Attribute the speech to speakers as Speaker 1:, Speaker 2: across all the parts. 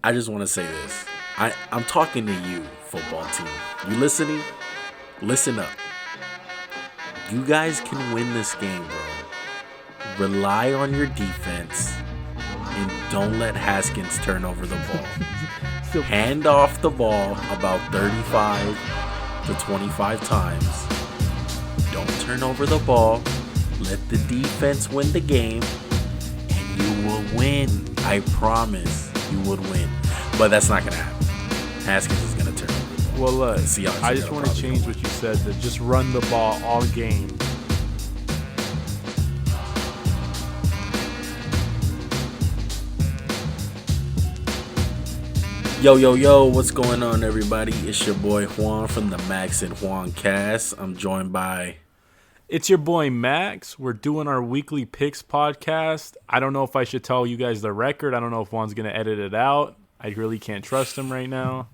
Speaker 1: I just want to say this. I'm talking to you, football team. You listening? Listen up. You guys can win this game, bro. Rely on your defense and don't let Haskins turn over the ball. Hand off the ball about 35 to 25 times. Don't turn over the ball. Let the defense win the game and you will win. I promise you would win. But that's not going to happen. Haskins is going to turn over the ball.
Speaker 2: Well, look,
Speaker 1: Seahawks
Speaker 2: I just want to change what you said to just run the ball all game.
Speaker 1: Yo, what's going on, everybody? It's your boy Juan from the Max and Juan cast. I'm joined by...
Speaker 2: It's your boy Max. We're doing our weekly picks podcast. I don't know if I should tell you guys the record. I don't know if Juan's going to edit it out. I really can't trust him right now.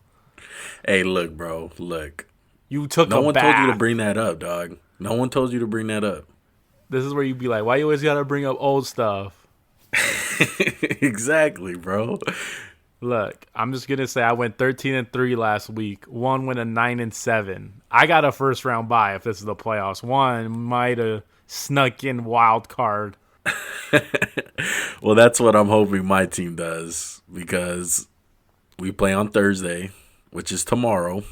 Speaker 1: Hey, look, bro. Look.
Speaker 2: You took
Speaker 1: No
Speaker 2: a
Speaker 1: one
Speaker 2: bath.
Speaker 1: told you to bring that up, dog. No one told you to bring that up.
Speaker 2: This is where you be like, why you always got to bring up old stuff?
Speaker 1: Exactly, bro.
Speaker 2: Look, I'm just going to say I went 13-3 last week. One went a 9-7. I got a first round bye if this is the playoffs. One might have snuck in wild card.
Speaker 1: Well, that's what I'm hoping my team does because we play on Thursday, which is tomorrow.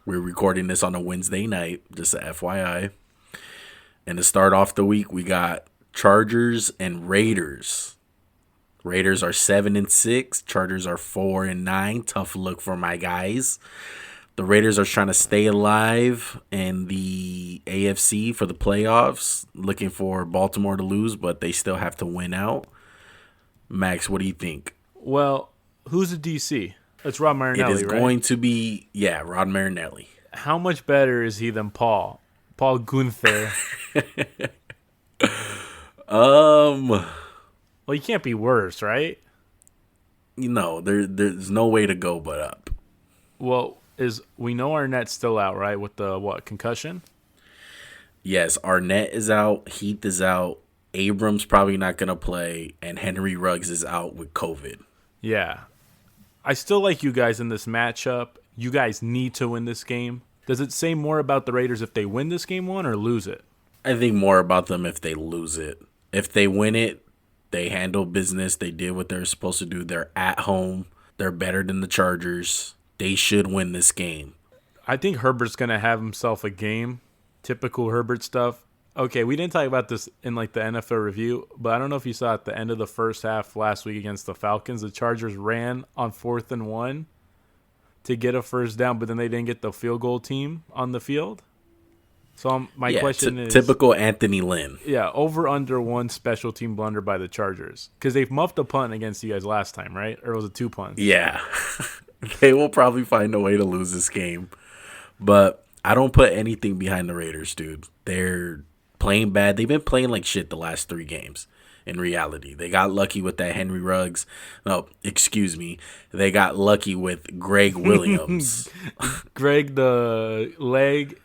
Speaker 1: We're recording this on a Wednesday night, just a FYI. And to start off the week, we got Chargers and Raiders. Raiders are 7-6. Chargers are 4-9. Tough look for my guys. The Raiders are trying to stay alive in the AFC for the playoffs, looking for Baltimore to lose, but they still have to win out. Max, what do you think?
Speaker 2: Well, who's the DC? It's Rod Marinelli,
Speaker 1: It is
Speaker 2: right?
Speaker 1: going to be, Rod Marinelli.
Speaker 2: How much better is he than Paul? Paul Gunther. Well, he can't be worse, right?
Speaker 1: There's no way to go but up.
Speaker 2: Well, we know Arnett's still out, right? With the concussion?
Speaker 1: Yes, Arnett is out, Heath is out, Abrams probably not going to play, and Henry Ruggs is out with COVID.
Speaker 2: Yeah. I still like you guys in this matchup. You guys need to win this game. Does it say more about the Raiders if they win this game one or lose it?
Speaker 1: I think more about them if they lose it. If they win it, they handle business. They did what they're supposed to do. They're at home. They're better than the Chargers. They should win this game.
Speaker 2: I think Herbert's going to have himself a game. Typical Herbert stuff. Okay, we didn't talk about this in the NFL review, but I don't know if you saw at the end of the first half last week against the Falcons, the Chargers ran on 4th and 1 to get a first down, but then they didn't get the field goal team on the field. So my question is...
Speaker 1: Typical Anthony Lynn.
Speaker 2: Yeah, over under one special team blunder by the Chargers. Because they've muffed a punt against you guys last time, right? Or was it 2 punts?
Speaker 1: Yeah. They will probably find a way to lose this game. But I don't put anything behind the Raiders, dude. They're playing bad. They've been playing like shit the last 3 games. In reality, they got lucky with that Henry Ruggs. No, excuse me. They got lucky with Greg Williams.
Speaker 2: Greg the leg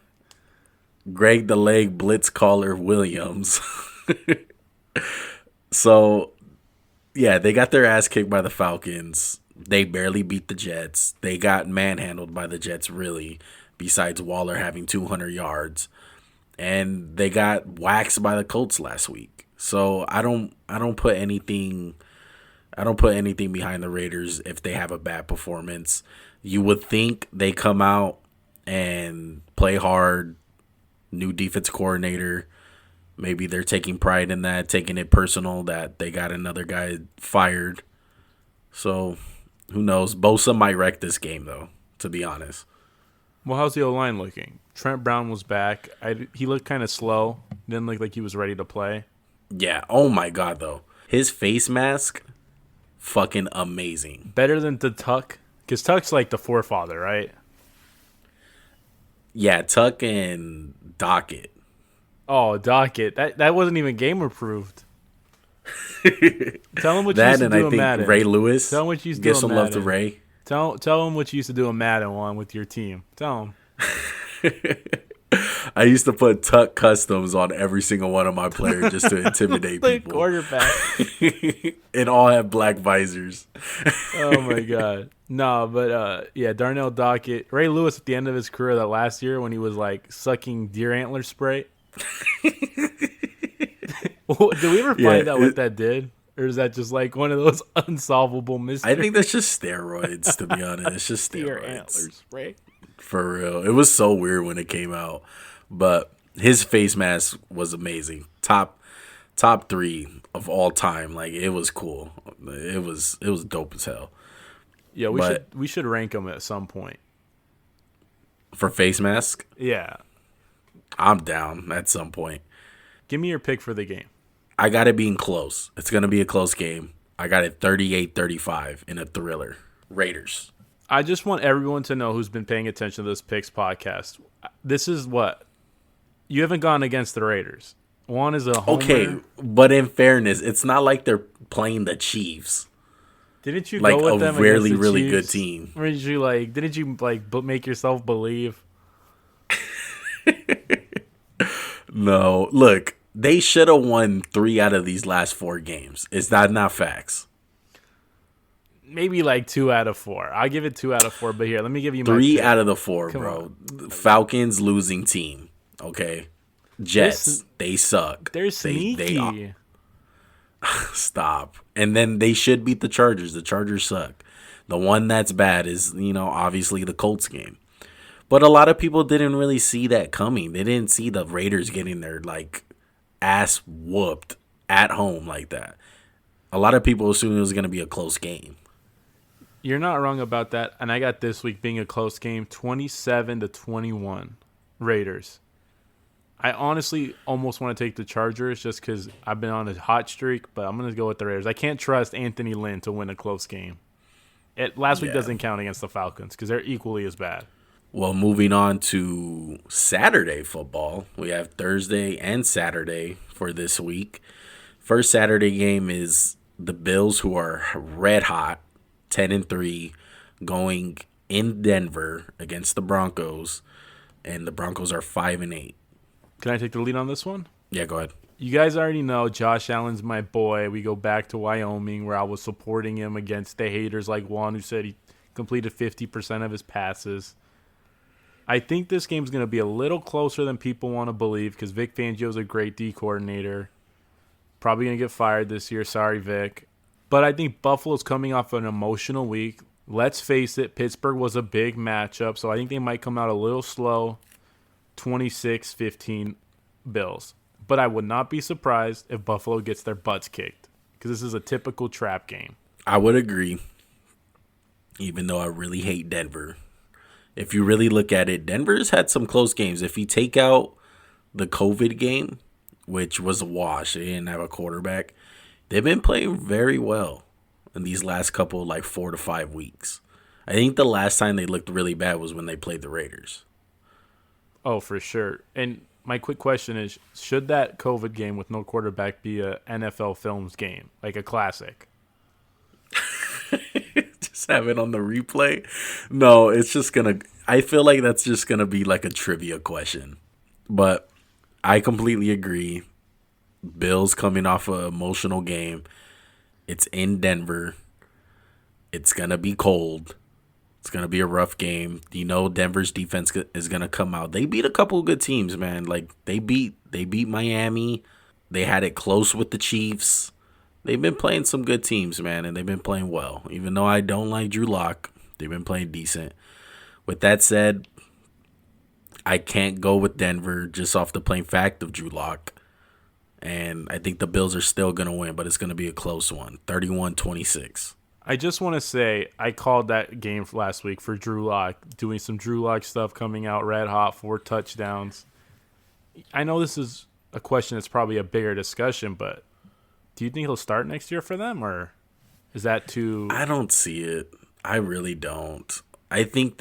Speaker 1: blitz caller Williams. So, yeah, they got their ass kicked by the Falcons. They barely beat the Jets. They got manhandled by the Jets, really, besides Waller having 200 yards. And they got waxed by the Colts last week. So I don't put anything behind the Raiders if they have a bad performance. You would think they come out and play hard. New defense coordinator. Maybe they're taking pride in that, taking it personal that they got another guy fired. So who knows? Bosa might wreck this game though, to be honest.
Speaker 2: Well, how's the O-line looking? Trent Brown was back. He looked kind of slow. Didn't look like he was ready to play.
Speaker 1: Yeah. Oh my God, though. His face mask, fucking amazing.
Speaker 2: Better than the Tuck? Because Tuck's like the forefather, right?
Speaker 1: Yeah, Tuck and Dockett.
Speaker 2: Oh, Dockett. That wasn't even game approved. Tell him what you
Speaker 1: That
Speaker 2: used to
Speaker 1: and
Speaker 2: do
Speaker 1: I
Speaker 2: in
Speaker 1: think
Speaker 2: Madden.
Speaker 1: Ray Lewis.
Speaker 2: Tell him what you used to
Speaker 1: Get
Speaker 2: do
Speaker 1: some
Speaker 2: in
Speaker 1: love to
Speaker 2: Madden.
Speaker 1: Ray.
Speaker 2: Tell him what you used to do in Madden 1 with your team. Tell him.
Speaker 1: I used to put Tuck Customs on every single one of my players just to intimidate
Speaker 2: The
Speaker 1: people.
Speaker 2: quarterback.
Speaker 1: And all have black visors.
Speaker 2: Oh my god. No, but yeah, Darnell Dockett, Ray Lewis at the end of his career that last year when he was like sucking deer antler spray. Did we ever find out what that did? Or is that just like one of those unsolvable mysteries?
Speaker 1: I think that's just steroids, to be honest. It's just
Speaker 2: Deer
Speaker 1: steroids.
Speaker 2: antler spray.
Speaker 1: For real. It was so weird when it came out. But his face mask was amazing. Top 3 of all time. Like, it was cool. It was dope as hell.
Speaker 2: Yeah, we should rank them at some point.
Speaker 1: For face mask?
Speaker 2: Yeah.
Speaker 1: I'm down at some point.
Speaker 2: Give me your pick for the game.
Speaker 1: I got it being close. It's going to be a close game. I got it 38-35 in a thriller. Raiders.
Speaker 2: I just want everyone to know who's been paying attention to this Picks podcast. This is what? You haven't gone against the Raiders. One is a homer.
Speaker 1: Okay, but in fairness, it's not like they're playing the Chiefs.
Speaker 2: Didn't you
Speaker 1: like
Speaker 2: go with them
Speaker 1: a really,
Speaker 2: against the
Speaker 1: really
Speaker 2: Chiefs?
Speaker 1: good team?
Speaker 2: Or didn't you make yourself believe?
Speaker 1: No, look, they should have won 3 out of these last 4 games. Is that not facts?
Speaker 2: Maybe like 2 out of 4. I'll give it 2 out of 4. But here, let me give you my
Speaker 1: 3
Speaker 2: pick.
Speaker 1: out of the 4,
Speaker 2: Come
Speaker 1: bro.
Speaker 2: on.
Speaker 1: Falcons losing team. Okay, Jets, they suck.
Speaker 2: They're sneaky.
Speaker 1: Stop. And then they should beat the Chargers. The Chargers suck. The one that's bad is, obviously the Colts game. But a lot of people didn't really see that coming. They didn't see the Raiders getting their ass whooped at home like that. A lot of people assumed it was going to be a close game.
Speaker 2: You're not wrong about that. And I got this week being a close game, 27-21 Raiders. I honestly almost want to take the Chargers just because I've been on a hot streak, but I'm going to go with the Raiders. I can't trust Anthony Lynn to win a close game. Last week doesn't count against the Falcons because they're equally as bad.
Speaker 1: Well, moving on to Saturday football, we have Thursday and Saturday for this week. First Saturday game is the Bills, who are red hot, 10-3, going in Denver against the Broncos, and the Broncos are 5-8.
Speaker 2: Can I take the lead on this one?
Speaker 1: Yeah, go ahead.
Speaker 2: You guys already know Josh Allen's my boy. We go back to Wyoming where I was supporting him against the haters like Juan, who said he completed 50% of his passes. I think this game's going to be a little closer than people want to believe because Vic Fangio's a great D coordinator. Probably going to get fired this year. Sorry, Vic. But I think Buffalo's coming off an emotional week. Let's face it, Pittsburgh was a big matchup, so I think they might come out a little slow. 26-15 Bills. But I would not be surprised if Buffalo gets their butts kicked because this is a typical trap game.
Speaker 1: I would agree, even though I really hate Denver. If you really look at it, Denver's had some close games. If you take out the COVID game, which was a wash, they didn't have a quarterback, they've been playing very well in these last couple, 4 to 5 weeks. I think the last time they looked really bad was when they played the Raiders.
Speaker 2: Oh, for sure. And my quick question is, should that COVID game with no quarterback be a NFL Films game, like a classic?
Speaker 1: Just have it on the replay? No, it's just going to – I feel like that's just going to be like a trivia question. But I completely agree. Bills coming off an emotional game. It's in Denver. It's going to be cold. It's going to be a rough game. Denver's defense is going to come out. They beat a couple of good teams, man. They beat Miami. They had it close with the Chiefs. They've been playing some good teams, man, and they've been playing well. Even though I don't like Drew Lock, they've been playing decent. With that said, I can't go with Denver just off the plain fact of Drew Lock. And I think the Bills are still going to win, but it's going to be a close one, 31-26.
Speaker 2: I just want to say I called that game last week for Drew Lock, doing some Drew Lock stuff, coming out red hot, 4 touchdowns. I know this is a question that's probably a bigger discussion, but do you think he'll start next year for them, or is that too?
Speaker 1: I don't see it. I really don't. I think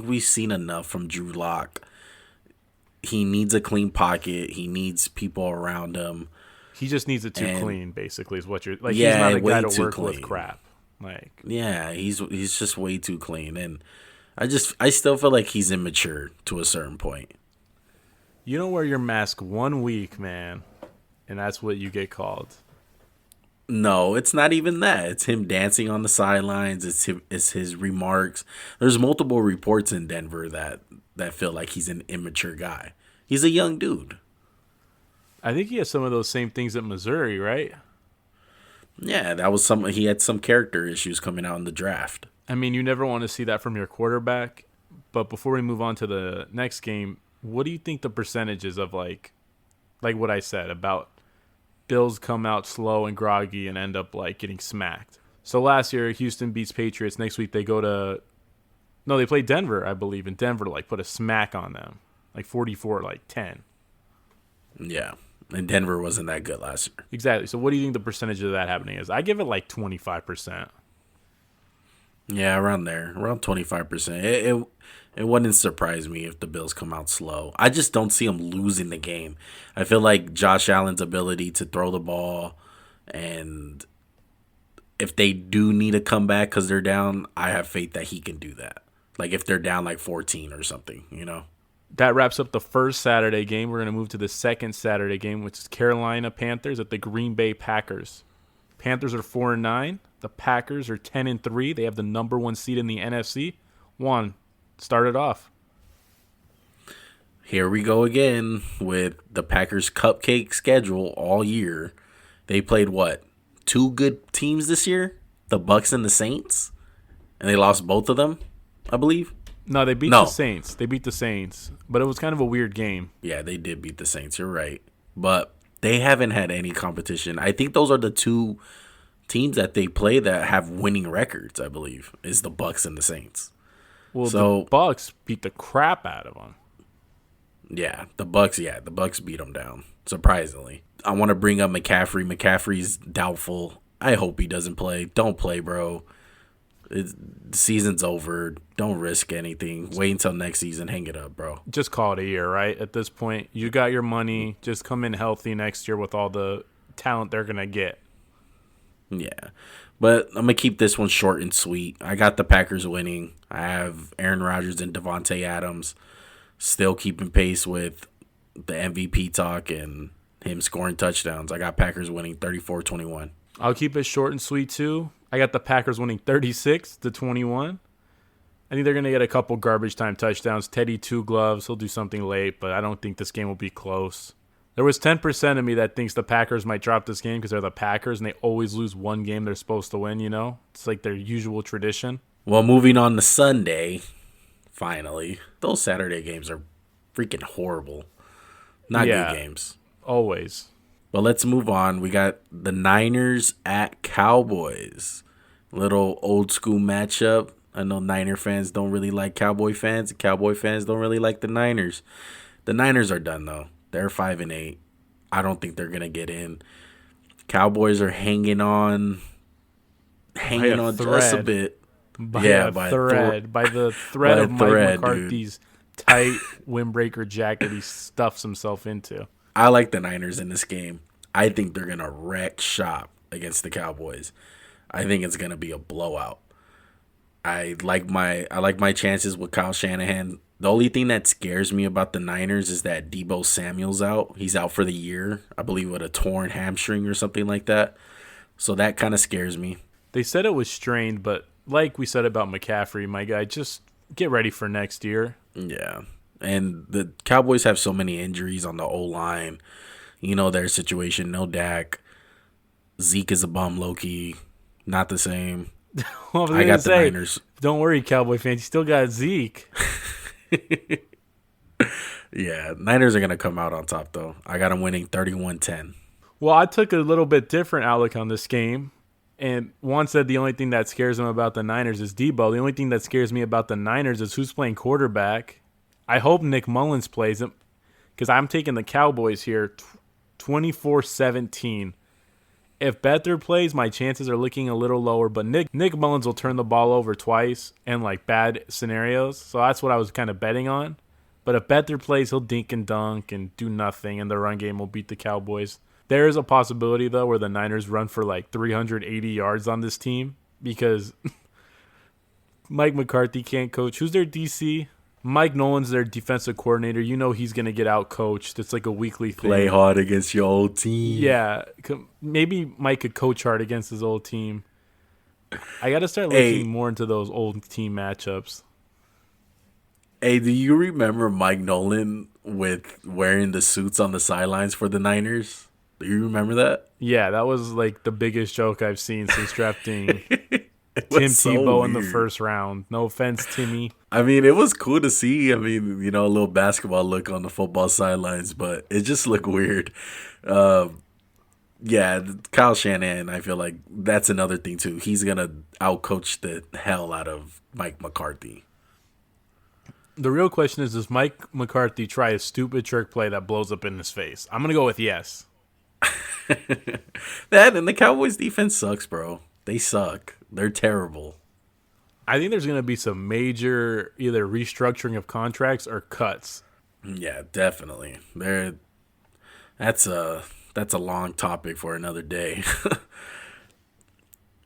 Speaker 1: we've seen enough from Drew Lock. He needs a clean pocket. He needs people around him.
Speaker 2: He just needs it too clean, basically, is what you're like.
Speaker 1: Yeah,
Speaker 2: he's not a guy to work
Speaker 1: clean.
Speaker 2: with crap.
Speaker 1: Yeah, he's just way too clean, and I still feel like he's immature to a certain point.
Speaker 2: You don't wear your mask 1 week, man, and that's what you get called.
Speaker 1: No, it's not even that. It's him dancing on the sidelines. It's his remarks. There's multiple reports in Denver that feel like he's an immature guy. He's a young dude.
Speaker 2: I think he has some of those same things at Missouri, right?
Speaker 1: Yeah, that was some. He had some character issues coming out in the draft.
Speaker 2: I mean, you never want to see that from your quarterback. But before we move on to the next game, what do you think the percentages of like what I said about Bills come out slow and groggy and end up like getting smacked? So last year, Houston beats Patriots. Next week they go to they play Denver, I believe, and Denver like put a smack on them, like 44-10.
Speaker 1: Yeah, and Denver wasn't that good last year.
Speaker 2: Exactly. So what do you think the percentage of that happening is? I give it like 25%.
Speaker 1: Yeah, around there, around 25%. It wouldn't surprise me if the Bills come out slow. I just don't see them losing the game. I feel like Josh Allen's ability to throw the ball, and if they do need a comeback because they're down, I have faith that he can do that. Like if they're down like 14 or something, you know?
Speaker 2: That wraps up the first Saturday game. We're going to move to the second Saturday game, which is Carolina Panthers at the Green Bay Packers. Panthers are 4-9. The Packers are 10-3. They have the number 1 seed in the NFC. Juan, start it off.
Speaker 1: Here we go again with the Packers' cupcake schedule all year. They played what? 2 good teams this year? The Bucs and the Saints? And they lost both of them, I believe.
Speaker 2: No, they beat the Saints. They beat the Saints. But it was kind of a weird game.
Speaker 1: Yeah, they did beat the Saints. You're right. But they haven't had any competition. I think those are the 2 teams that they play that have winning records, I believe, is the Bucs and the Saints.
Speaker 2: Well, the Bucs beat the crap out of them.
Speaker 1: Yeah, the Bucs beat them down, surprisingly. I want to bring up McCaffrey. McCaffrey's doubtful. I hope he doesn't play. Don't play, bro. The season's over. Don't risk anything. Wait until next season. Hang it up, bro.
Speaker 2: Just call it a year, right? At this point, you got your money. Just come in healthy next year with all the talent they're going to get.
Speaker 1: Yeah. But I'm going to keep this one short and sweet. I got the Packers winning. I have Aaron Rodgers and Devontae Adams still keeping pace with the MVP talk and him scoring touchdowns. I got Packers winning 34-21.
Speaker 2: I'll keep it short and sweet, too. I got the Packers winning 36-21. I think they're going to get a couple garbage time touchdowns. Teddy 2 gloves. He'll do something late, but I don't think this game will be close. There was 10% of me that thinks the Packers might drop this game because they're the Packers and they always lose one game they're supposed to win, you know? It's like their usual tradition.
Speaker 1: Well, moving on to Sunday, finally. Those Saturday games are freaking horrible. Not good games.
Speaker 2: Always.
Speaker 1: But let's move on. We got the Niners at Cowboys. Little old school matchup. I know Niner fans don't really like Cowboy fans. Cowboy fans don't really like the Niners. The Niners are done, though. They're 5-8. I don't think they're going to get in. Cowboys are hanging on just a bit.
Speaker 2: By the thread of Mike McCarthy's tight windbreaker jacket he stuffs himself into.
Speaker 1: I like the Niners in this game. I think they're going to wreck shop against the Cowboys. I think it's going to be a blowout. I like my chances with Kyle Shanahan. The only thing that scares me about the Niners is that Deebo Samuel's out. He's out for the year, I believe, with a torn hamstring or something like that. So that kind of scares me.
Speaker 2: They said it was strained, but like we said about McCaffrey, my guy, just get ready for next year.
Speaker 1: Yeah. And the Cowboys have so many injuries on the O-line. You know their situation. No Dak. Zeke is a bum, low-key. Not the same. I got the Niners.
Speaker 2: Don't worry, Cowboy fans. You still got Zeke.
Speaker 1: Yeah, Niners are going to come out on top, though. I got them winning 31-10.
Speaker 2: Well, I took a little bit different outlook on this game. And Juan said the only thing that scares him about the Niners is Deebo. The only thing that scares me about the Niners is who's playing quarterback. I hope Nick Mullins plays him because I'm taking the Cowboys here 24-17. If Betther plays, my chances are looking a little lower, but Nick Mullins will turn the ball over twice in like bad scenarios. So that's what I was kind of betting on. But if Betther plays, he'll dink and dunk and do nothing, and the run game will beat the Cowboys. There is a possibility, though, where the Niners run for like 380 yards on this team because Mike McCarthy can't coach. Who's their DC? Mike Nolan's their defensive coordinator. You know he's going to get out coached. It's like a weekly thing.
Speaker 1: Play hard against your old team.
Speaker 2: Yeah. Maybe Mike could coach hard against his old team. I got to start looking more into those old team matchups.
Speaker 1: Hey, do you remember Mike Nolan with wearing the suits on the sidelines for the Niners? Do you remember that?
Speaker 2: Yeah, that was like the biggest joke I've seen since drafting Tim Tebow in the first round. No offense, Timmy.
Speaker 1: I mean, it was cool to see. I mean, you know, a little basketball look on the football sidelines, but it just looked weird. Yeah, Kyle Shanahan, I feel like that's another thing, too. He's going to outcoach the hell out of Mike McCarthy.
Speaker 2: The real question is, does Mike McCarthy try a stupid trick play that blows up in his face? I'm going to go with yes.
Speaker 1: That and the Cowboys defense sucks, bro. They suck. They're terrible.
Speaker 2: I think there's going to be some major either restructuring of contracts or cuts.
Speaker 1: Yeah, definitely. That's a long topic for another day.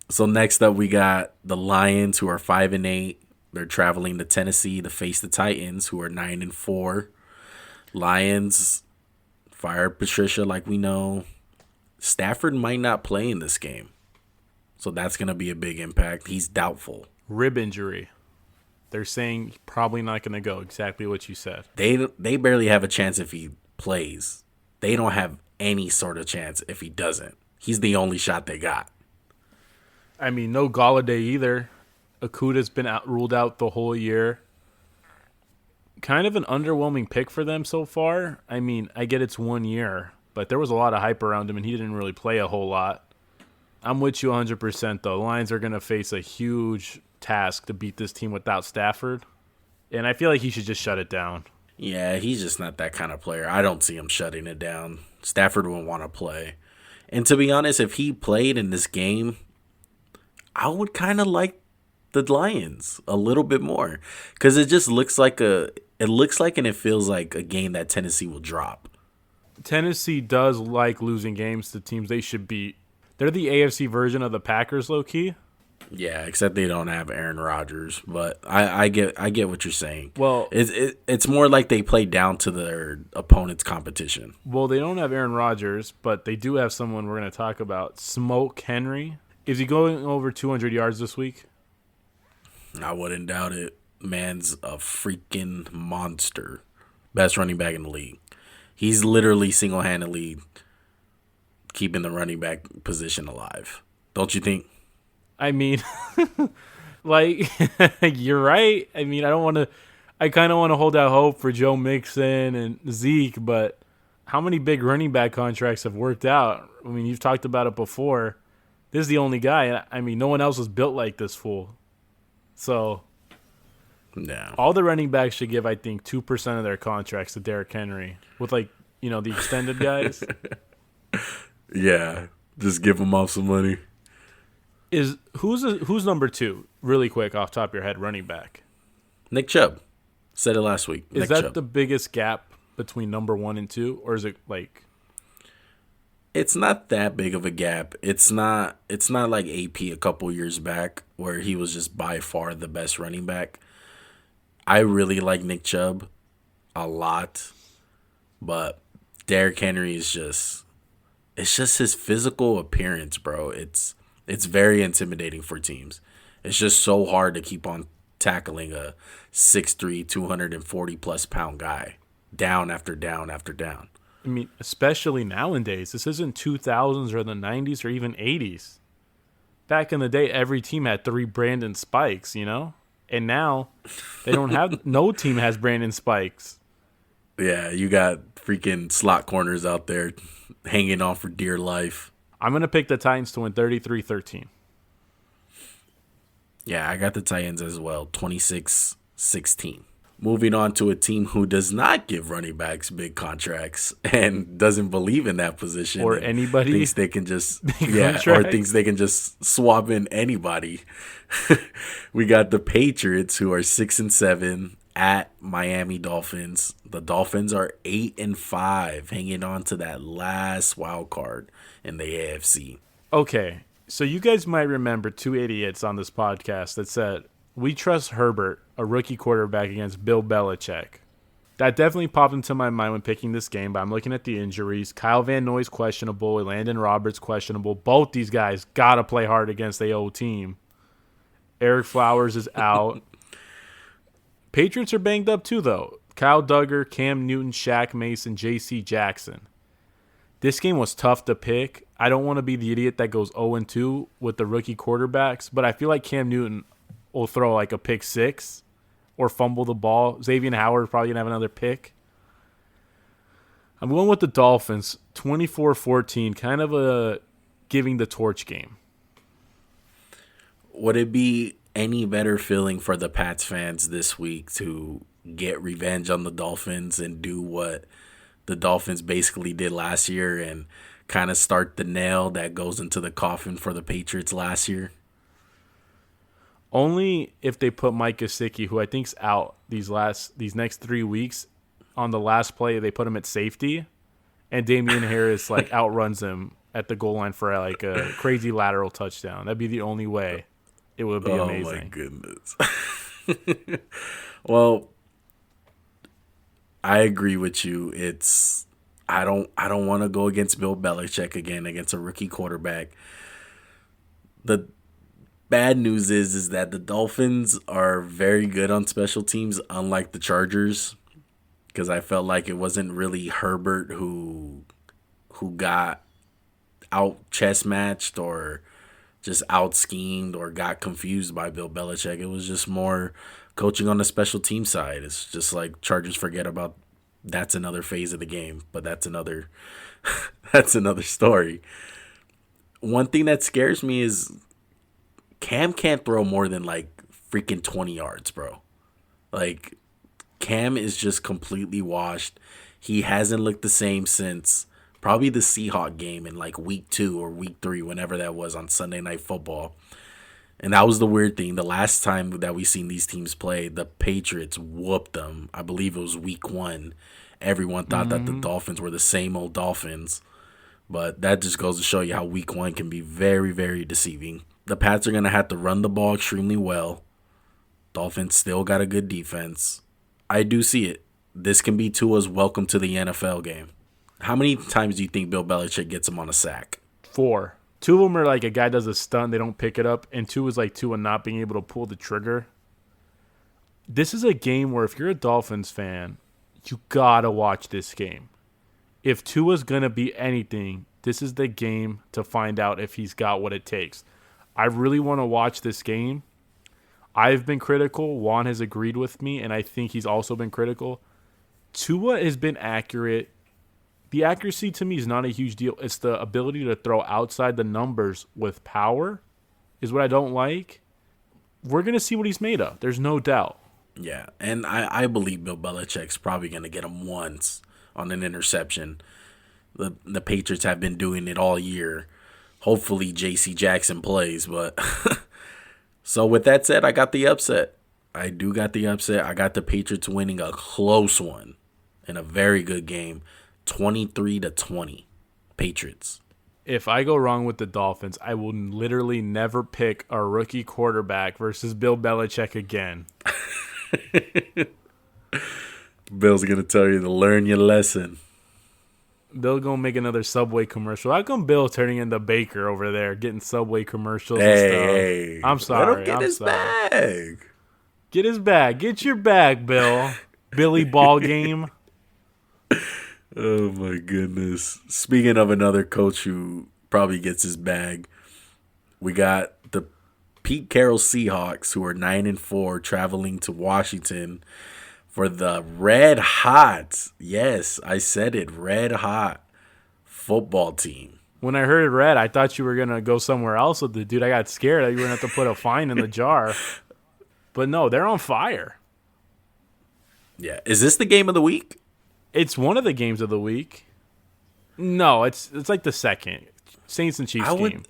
Speaker 1: So next up, we got the Lions, who are 5-8. They're traveling to Tennessee to face the Titans, who are 9-4. Lions fired Patricia, like we know. Stafford might not play in this game, so that's going to be a big impact. He's doubtful.
Speaker 2: Rib injury. They're saying probably not going to go. Exactly what you said.
Speaker 1: They barely have a chance if he plays. They don't have any sort of chance if he doesn't. He's the only shot they got.
Speaker 2: I mean, no Galladay either. Okuda's been ruled out the whole year. Kind of an underwhelming pick for them so far. I mean, I get it's 1 year, but there was a lot of hype around him, and he didn't really play a whole lot. I'm with you 100%, though. The Lions are going to face a huge task to beat this team without Stafford, and I feel like he should just shut it down.
Speaker 1: Yeah, he's just not that kind of player. I don't see him shutting it down. Stafford wouldn't want to play. And to be honest, if he played in this game, I would kind of like the Lions a little bit more, because it just looks like and it feels like a game that Tennessee will drop.
Speaker 2: Tennessee does like losing games to teams they should beat. They're the AFC version of the Packers, low key.
Speaker 1: Yeah, except they don't have Aaron Rodgers, but I get what you're saying.
Speaker 2: Well,
Speaker 1: it's more like they play down to their opponent's competition.
Speaker 2: Well, they don't have Aaron Rodgers, but they do have someone we're going to talk about, Smoke Henry. Is he going over 200 yards this week?
Speaker 1: I wouldn't doubt it. Man's a freaking monster. Best running back in the league. He's literally single-handedly keeping the running back position alive. Don't you think?
Speaker 2: I mean, like, you're right. I mean, I kind of want to hold out hope for Joe Mixon and Zeke, but how many big running back contracts have worked out? I mean, you've talked about it before. This is the only guy. I mean, no one else was built like this fool. So,
Speaker 1: no.
Speaker 2: All the running backs should give, I think, 2% of their contracts to Derrick Henry with, like, you know, the extended guys.
Speaker 1: Yeah, just give them off some money.
Speaker 2: Who's number 2? Really quick, off the top of your head, running back.
Speaker 1: Nick Chubb. Said it last week.
Speaker 2: Is that the biggest gap between number 1 and 2, or is it like?
Speaker 1: It's not that big of a gap. It's not like AP a couple years back where he was just by far the best running back. I really like Nick Chubb a lot, but Derrick Henry is just his physical appearance, bro. It's very intimidating for teams. It's just so hard to keep on tackling a 6'3", 240-plus pound guy down after down after down.
Speaker 2: I mean, especially nowadays. This isn't 2000s or the 90s or even 80s. Back in the day, every team had 3 Brandon Spikes, you know? And now, they don't have – no team has Brandon Spikes.
Speaker 1: Yeah, you got freaking slot corners out there hanging on for dear life.
Speaker 2: I'm going to pick the Titans to win 33-13.
Speaker 1: Yeah, I got the Titans as well, 26-16. Moving on to a team who does not give running backs big contracts and doesn't believe in that position.
Speaker 2: Or anybody.
Speaker 1: Thinks they can just or thinks they can just swap in anybody. We got the Patriots, who are 6-7 at Miami Dolphins. The Dolphins are 8-5, hanging on to that last wild card in the AFC.
Speaker 2: Okay, so you guys might remember 2 idiots on this podcast that said, we trust Herbert a rookie quarterback against Bill Belichick. That definitely popped into my mind when picking this game, but I'm looking at the injuries. Kyle Van Noy's questionable. Landon Roberts questionable. Both these guys got to play hard against the old team. Eric Flowers is out. Patriots are banged up too, though. Kyle Duggar, Cam Newton, Shaq Mason, J.C. Jackson. This game was tough to pick. I don't want to be the idiot that goes 0-2 with the rookie quarterbacks, but I feel like Cam Newton will throw like a pick six or fumble the ball. Xavier Howard probably going to have another pick. I'm going with the Dolphins, 24-14, kind of a giving the torch game.
Speaker 1: Would it be any better feeling for the Pats fans this week to get revenge on the Dolphins and do what the Dolphins basically did last year and kind of start the nail that goes into the coffin for the Patriots last year?
Speaker 2: Only if they put Mike Gesicki, who I think's out these next 3 weeks. On the last play, they put him at safety, and Damian Harris like outruns him at the goal line for like a crazy lateral touchdown. That'd be the only way. It would be amazing.
Speaker 1: Oh my goodness. Well, I agree with you. I don't want to go against Bill Belichick again against a rookie quarterback. The bad news is that the Dolphins are very good on special teams, unlike the Chargers, because I felt like it wasn't really Herbert who got out chess matched or just out schemed or got confused by Bill Belichick. It was just more coaching on the special team side. It's just like Chargers forget about that's another phase of the game, but that's another story. One thing that scares me is Cam can't throw more than like freaking 20 yards, bro. Like Cam is just completely washed. He hasn't looked the same since probably the Seahawks game in like week 2 or week 3, whenever that was on Sunday Night Football. And that was the weird thing. The last time that we seen these teams play, the Patriots whooped them. I believe it was week 1. Everyone thought that the Dolphins were the same old Dolphins. But that just goes to show you how week 1 can be very, very deceiving. The Pats are going to have to run the ball extremely well. Dolphins still got a good defense. I do see it. This can be Tua's welcome to the NFL game. How many times do you think Bill Belichick gets him on a sack?
Speaker 2: 4. 2 of them are like a guy does a stunt, they don't pick it up, and 2 is like Tua not being able to pull the trigger. This is a game where if you're a Dolphins fan, you gotta watch this game. If Tua's gonna be anything, this is the game to find out if he's got what it takes. I really want to watch this game. I've been critical. Juan has agreed with me, and I think he's also been critical. Tua has been accurate. The accuracy to me is not a huge deal. It's the ability to throw outside the numbers with power is what I don't like. We're going to see what he's made of. There's no doubt.
Speaker 1: Yeah, and I believe Bill Belichick's probably going to get him once on an interception. The Patriots have been doing it all year. Hopefully J.C. Jackson plays, but so with that said, I got the upset. I do got the upset. I got the Patriots winning a close one in a very good game. 23-20, Patriots.
Speaker 2: If I go wrong with the Dolphins, I will literally never pick a rookie quarterback versus Bill Belichick again.
Speaker 1: Bill's going to tell you to learn your lesson.
Speaker 2: Bill going to make another Subway commercial. How come Bill turning into Baker over there, getting Subway commercials and stuff?
Speaker 1: Hey,
Speaker 2: I'm sorry.
Speaker 1: Let him get his bag.
Speaker 2: Get his bag. Get your bag, Bill. Billy Ball game.
Speaker 1: Oh, my goodness. Speaking of another coach who probably gets his bag, we got the Pete Carroll Seahawks, who are 9-4, traveling to Washington for the red hot, yes, I said it, red hot football team.
Speaker 2: When I heard red, I thought you were going to go somewhere else with it, dude. I got scared that you were going to have to put a fine in the jar. But no, they're on fire.
Speaker 1: Yeah. Is this the game of the week?
Speaker 2: It's one of the games of the week. No, it's like the second. Saints and Chiefs game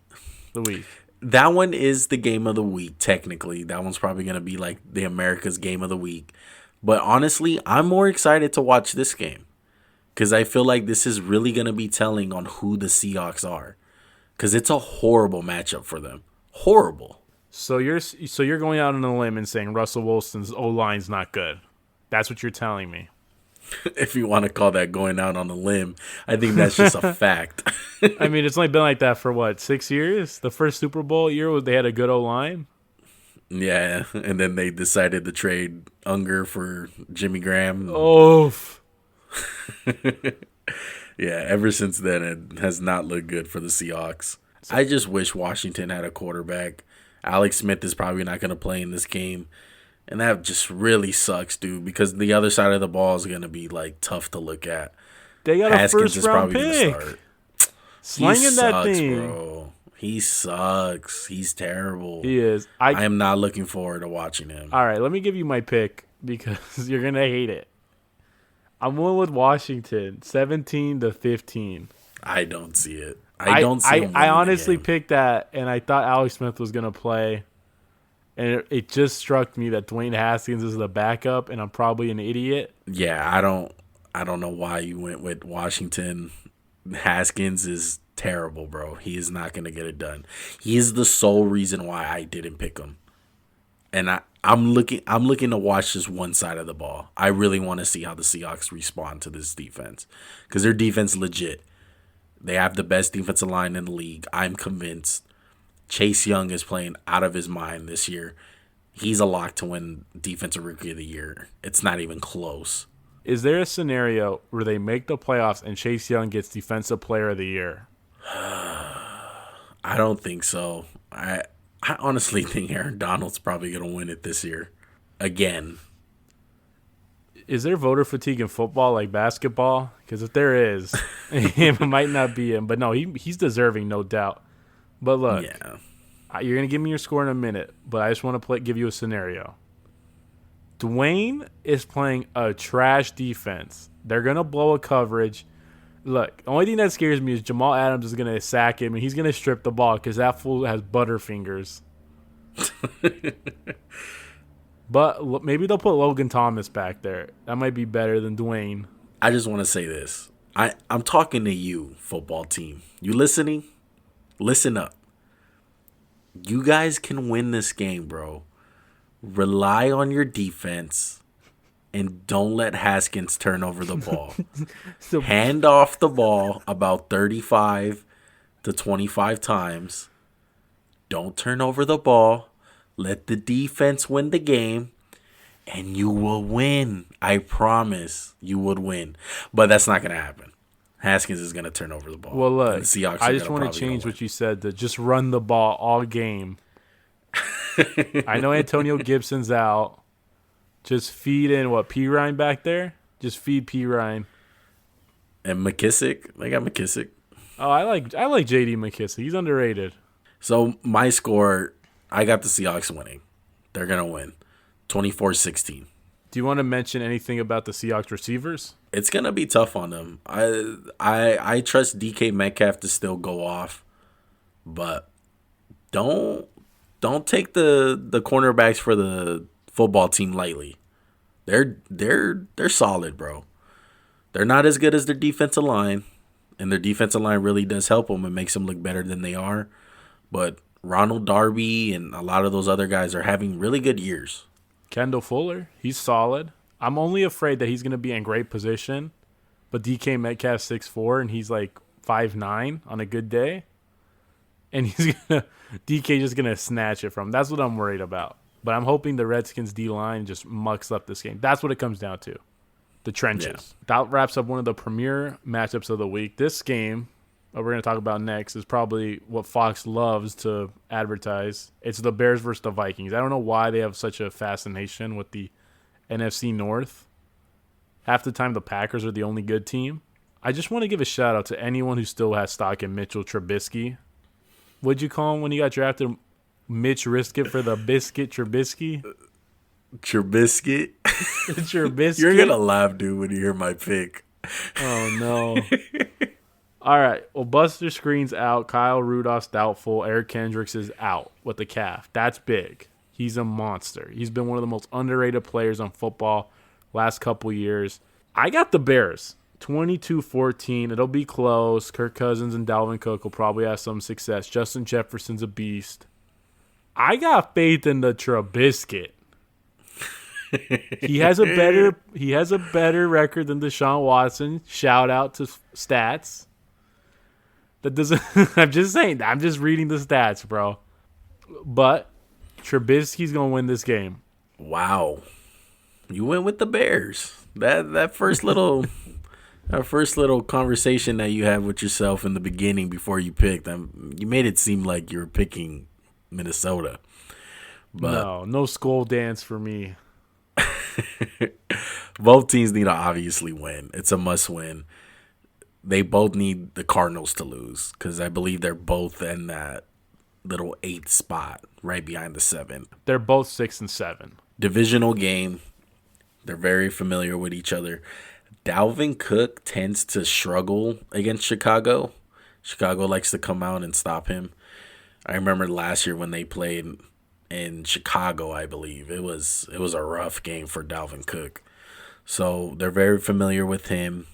Speaker 2: of the week.
Speaker 1: That one is the game of the week, technically. That one's probably going to be like the America's game of the week. But honestly, I'm more excited to watch this game because I feel like this is really going to be telling on who the Seahawks are because it's a horrible matchup for them. Horrible.
Speaker 2: So you're going out on a limb and saying Russell Wilson's O-line's not good. That's what you're telling me.
Speaker 1: If you want to call that going out on a limb, I think that's just a fact.
Speaker 2: I mean, it's only been like that for what, 6 years? The first Super Bowl year they had a good O-line.
Speaker 1: Yeah, and then they decided to trade Unger for Jimmy Graham.
Speaker 2: Oh.
Speaker 1: Yeah, ever since then, it has not looked good for the Seahawks. I just wish Washington had a quarterback. Alex Smith is probably not going to play in this game. And that just really sucks, dude, because the other side of the ball is going to be, like, tough to look at.
Speaker 2: They got
Speaker 1: Haskins
Speaker 2: a first-round pick. Slinging that thing.
Speaker 1: Bro. He sucks. He's terrible.
Speaker 2: He is.
Speaker 1: I am not looking forward to watching him.
Speaker 2: All right, let me give you my pick because you're going to hate it. I'm going with Washington, 17-15.
Speaker 1: I don't see it. I don't see him.
Speaker 2: I honestly picked that, and I thought Alex Smith was going to play. And it just struck me that Dwayne Haskins is the backup, and I'm probably an idiot.
Speaker 1: Yeah, I don't know why you went with Washington. Haskins is terrible, bro. He is not going to get it done. He is the sole reason why I didn't pick him. And I'm looking to watch just one side of the ball. I really want to see how the Seahawks respond to this defense because their defense legit. They have the best defensive line in the league. I'm convinced. Chase Young is playing out of his mind this year. He's a lock to win Defensive Rookie of the Year. It's not even close.
Speaker 2: Is there a scenario where they make the playoffs and Chase Young gets Defensive Player of the Year?
Speaker 1: I don't think so. I honestly think Aaron Donald's probably going to win it this year. Again.
Speaker 2: Is there voter fatigue in football like basketball? Because if there is, it might not be him. But no, he's deserving, no doubt. But look,
Speaker 1: yeah.
Speaker 2: You're going to give me your score in a minute, but I just want to give you a scenario. Dwayne is playing a trash defense. They're going to blow a coverage. Look, the only thing that scares me is Jamal Adams is going to sack him, and he's going to strip the ball because that fool has butterfingers. But maybe they'll put Logan Thomas back there. That might be better than Dwayne.
Speaker 1: I just want to say this. I'm talking to you, football team. You listening? Listen up. You guys can win this game, bro. Rely on your defense and don't let Haskins turn over the ball. Hand off the ball about 35 to 25 times. Don't turn over the ball. Let the defense win the game, and you will win. I promise you would win. But that's not going to happen. Haskins is going to turn over the ball.
Speaker 2: Well, look, I just want to change what you said to just run the ball all game. I know Antonio Gibson's out. Just feed in P. Ryan back there? Just feed P. Ryan.
Speaker 1: And McKissick? They got McKissick.
Speaker 2: Oh, I like J.D. McKissick. He's underrated.
Speaker 1: So my score, I got the Seahawks winning. They're going to win. 24-16.
Speaker 2: Do you want to mention anything about the Seahawks receivers?
Speaker 1: It's going to be tough on them. I trust DK Metcalf to still go off. But don't take the cornerbacks for the football team lightly. They're solid, bro. They're not as good as their defensive line, and their defensive line really does help them and makes them look better than they are. But Ronald Darby and a lot of those other guys are having really good years.
Speaker 2: Kendall Fuller, he's solid. I'm only afraid that he's going to be in great position, but DK Metcalf 6'4", and he's like 5'9" on a good day. And DK just gonna snatch it from him. That's what I'm worried about. But I'm hoping the Redskins D-line just mucks up this game. That's what it comes down to. The trenches. Yeah. That wraps up one of the premier matchups of the week. This game that we're going to talk about next is probably what Fox loves to advertise. It's the Bears versus the Vikings. I don't know why they have such a fascination with the NFC North. Half the time the Packers are the only good team. I just want to give a shout out to anyone who still has stock in Mitchell Trubisky. What'd you call him when he got drafted? Mitch Riskett for the Biscuit Trubisky?
Speaker 1: Trubisky?
Speaker 2: Trubisky?
Speaker 1: You're going to laugh, dude, when you hear my pick.
Speaker 2: Oh, no. All right. Well, Buster Screen's out. Kyle Rudolph's doubtful. Eric Kendricks is out with the calf. That's big. He's a monster. He's been one of the most underrated players on football last couple years. I got the Bears. 22-14. It'll be close. Kirk Cousins and Dalvin Cook will probably have some success. Justin Jefferson's a beast. I got faith in the Trubisky. He has a better record than Deshaun Watson. Shout out to stats. That doesn't. I'm just saying. I'm just reading the stats, bro. But Trubisky's gonna win this game.
Speaker 1: Wow, you went with the Bears. That first little conversation that you had with yourself in the beginning before you picked, you made it seem like you were picking Minnesota. But
Speaker 2: no skull dance for me.
Speaker 1: Both teams need to obviously win. It's a must win. They both need the Cardinals to lose because I believe they're both in that little 8th spot right behind the 7th.
Speaker 2: They're both 6 and 7.
Speaker 1: Divisional game. They're very familiar with each other. Dalvin Cook tends to struggle against Chicago. Chicago likes to come out and stop him. I remember last year when they played in Chicago, I believe. It was a rough game for Dalvin Cook. So they're very familiar with him.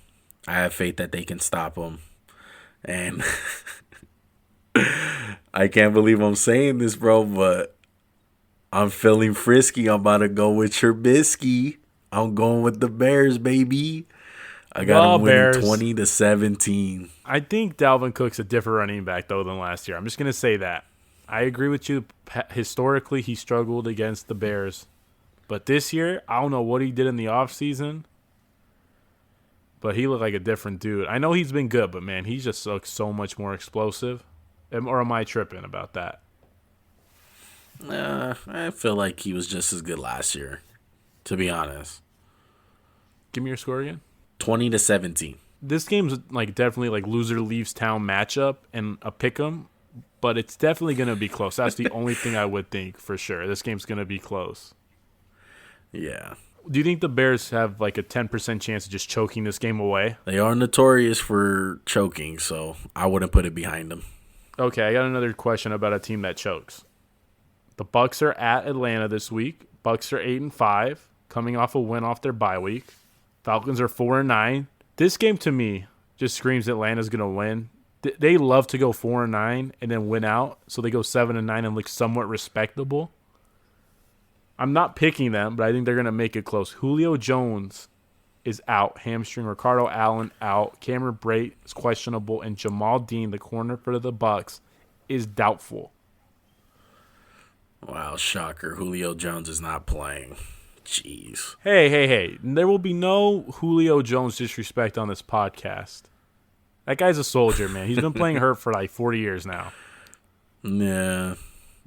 Speaker 1: I have faith that they can stop him. And I can't believe I'm saying this, bro, but I'm feeling frisky. I'm about to go with Trubisky. I'm going with the Bears, baby. I got them winning 20-17.
Speaker 2: I think Dalvin Cook's a different running back, though, than last year. I'm just going to say that. I agree with you. Historically, he struggled against the Bears. But this year, I don't know what he did in the offseason, but he looked like a different dude. I know he's been good, but, man, he just looks so much more explosive. Or am I tripping about that?
Speaker 1: I feel like he was just as good last year, to be honest.
Speaker 2: Give me your score again.
Speaker 1: 20-17.
Speaker 2: This game's definitely loser leaves town matchup and a pick'em, but it's definitely going to be close. That's the only thing I would think for sure. This game's going to be close.
Speaker 1: Yeah.
Speaker 2: Do you think the Bears have a 10% chance of just choking this game away?
Speaker 1: They are notorious for choking, so I wouldn't put it behind them.
Speaker 2: Okay, I got another question about a team that chokes. The Bucs are at Atlanta this week. Bucs are 8-5, coming off a win off their bye week. Falcons are 4-9. This game to me just screams Atlanta's gonna win. They love to go 4-9 and then win out, so they go 7-9 and look somewhat respectable. I'm not picking them, but I think they're gonna make it close. Julio Jones is out, hamstring. Ricardo Allen out. Cameron Brate is questionable, and Jamal Dean, the corner for the Bucs, is doubtful.
Speaker 1: Wow, shocker. Julio Jones is not playing. Jeez.
Speaker 2: Hey. There will be no Julio Jones disrespect on this podcast. That guy's a soldier, man. He's been playing hurt for 40 years now.
Speaker 1: Yeah.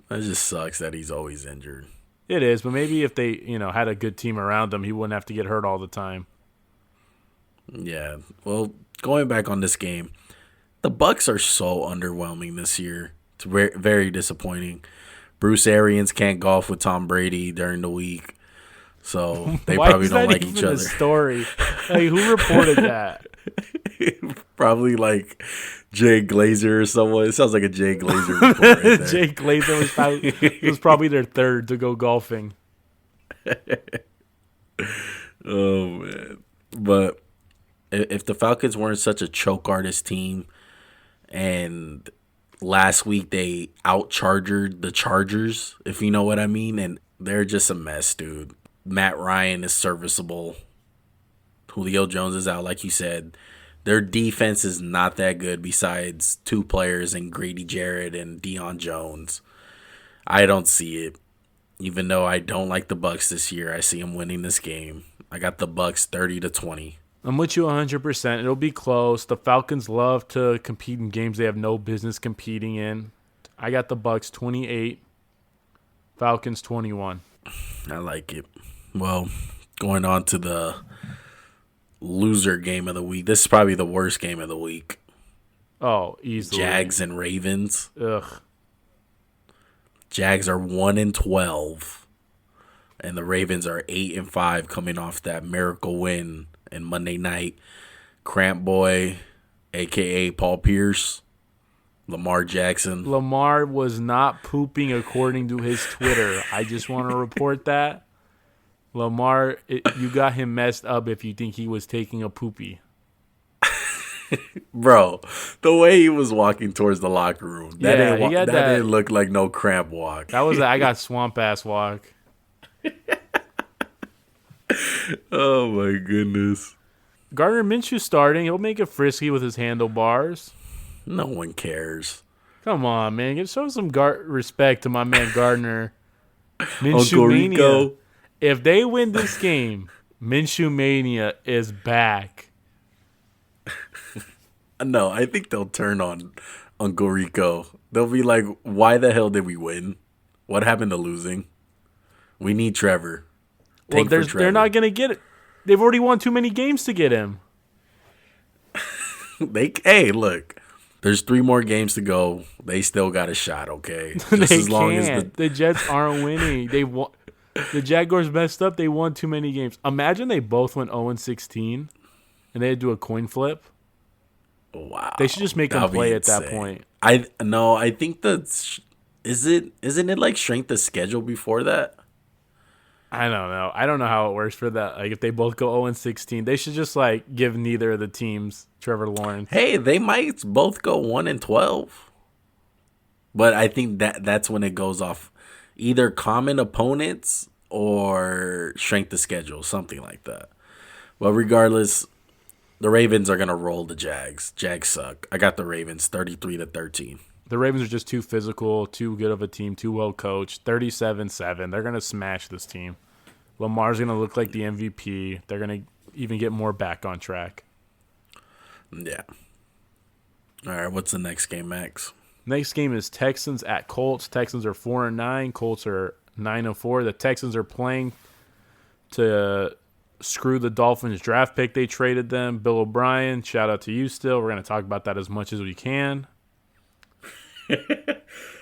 Speaker 1: That just sucks that he's always injured.
Speaker 2: It is, but maybe if they, had a good team around him, he wouldn't have to get hurt all the time.
Speaker 1: Yeah. Well, going back on this game, the Bucs are so underwhelming this year. It's very, very disappointing. Bruce Arians can't golf with Tom Brady during the week. So they probably don't like each other.
Speaker 2: A story? Who reported that?
Speaker 1: Probably Jay Glazer or someone. It sounds like a Jay Glazer report right there.
Speaker 2: Jay Glazer was probably their third to go golfing.
Speaker 1: Oh, man. But if the Falcons weren't such a choke artist team and last week they out-chargered the Chargers, if you know what I mean, and they're just a mess, dude. Matt Ryan is serviceable. Julio Jones is out, like you said. Their defense is not that good besides 2 players in Grady Jarrett and Deion Jones. I don't see it. Even though I don't like the Bucs this year, I see them winning this game. I got the Bucs 30-20.
Speaker 2: I'm with you 100%. It'll be close. The Falcons love to compete in games they have no business competing in. I got the Bucs 28, Falcons 21.
Speaker 1: I like it. Well, going on to the loser game of the week. This is probably the worst game of the week.
Speaker 2: Oh, easily.
Speaker 1: Jags and Ravens.
Speaker 2: Ugh.
Speaker 1: Jags are 1-12, and the Ravens are 8-5, coming off that miracle win in Monday night. Cramp Boy, a.k.a. Paul Pierce, Lamar Jackson.
Speaker 2: Lamar was not pooping according to his Twitter. I just want to report that. Lamar, you got him messed up if you think he was taking a poopy.
Speaker 1: Bro, the way he was walking towards the locker room,
Speaker 2: Yeah, he had
Speaker 1: that
Speaker 2: that.
Speaker 1: didn't look like no cramp walk.
Speaker 2: That was I got swamp ass walk.
Speaker 1: Oh my goodness.
Speaker 2: Gardner Minshew starting. He'll make it frisky with his handlebars.
Speaker 1: No one cares.
Speaker 2: Come on, man. Show some respect to my man Gardner. Minshew
Speaker 1: Uncle
Speaker 2: Mania.
Speaker 1: Rico.
Speaker 2: If they win this game, Minshew Mania is back.
Speaker 1: No, I think they'll turn on Uncle Rico. They'll be like, why the hell did we win? What happened to losing? We need Trevor.
Speaker 2: Well, they're not going to get it. They've already won too many games to get him.
Speaker 1: Hey, look. There's 3 more games to go. They still got a shot, okay? Just
Speaker 2: They
Speaker 1: as long
Speaker 2: can't.
Speaker 1: as
Speaker 2: The Jets aren't winning. They won. The Jaguars messed up. They won too many games. Imagine they both went 0-16 and they had to do a coin flip.
Speaker 1: Wow.
Speaker 2: They should just make them play at that point.
Speaker 1: I think isn't it like strength of schedule before that?
Speaker 2: I don't know. I don't know how it works for that. Like if they both go 0-16, they should just like give neither of the teams Trevor Lawrence.
Speaker 1: Hey, they might both go 1-12. But I think that's when it goes off either common opponents or strength of schedule, something like that. But regardless, the Ravens are going to roll the Jags. Jags suck. I got the Ravens 33-13.
Speaker 2: The Ravens are just too physical, too good of a team, too well coached. 37-7. They're going to smash this team. Lamar's going to look like the MVP. They're going to even get more back on track.
Speaker 1: Yeah. All right, what's the next game, Max?
Speaker 2: Next game is Texans at Colts. Texans are 4-9. Colts are 9-4. The Texans are playing to screw the Dolphins draft pick. They traded them. Bill O'Brien, shout out to you still. We're going to talk about that as much as we can.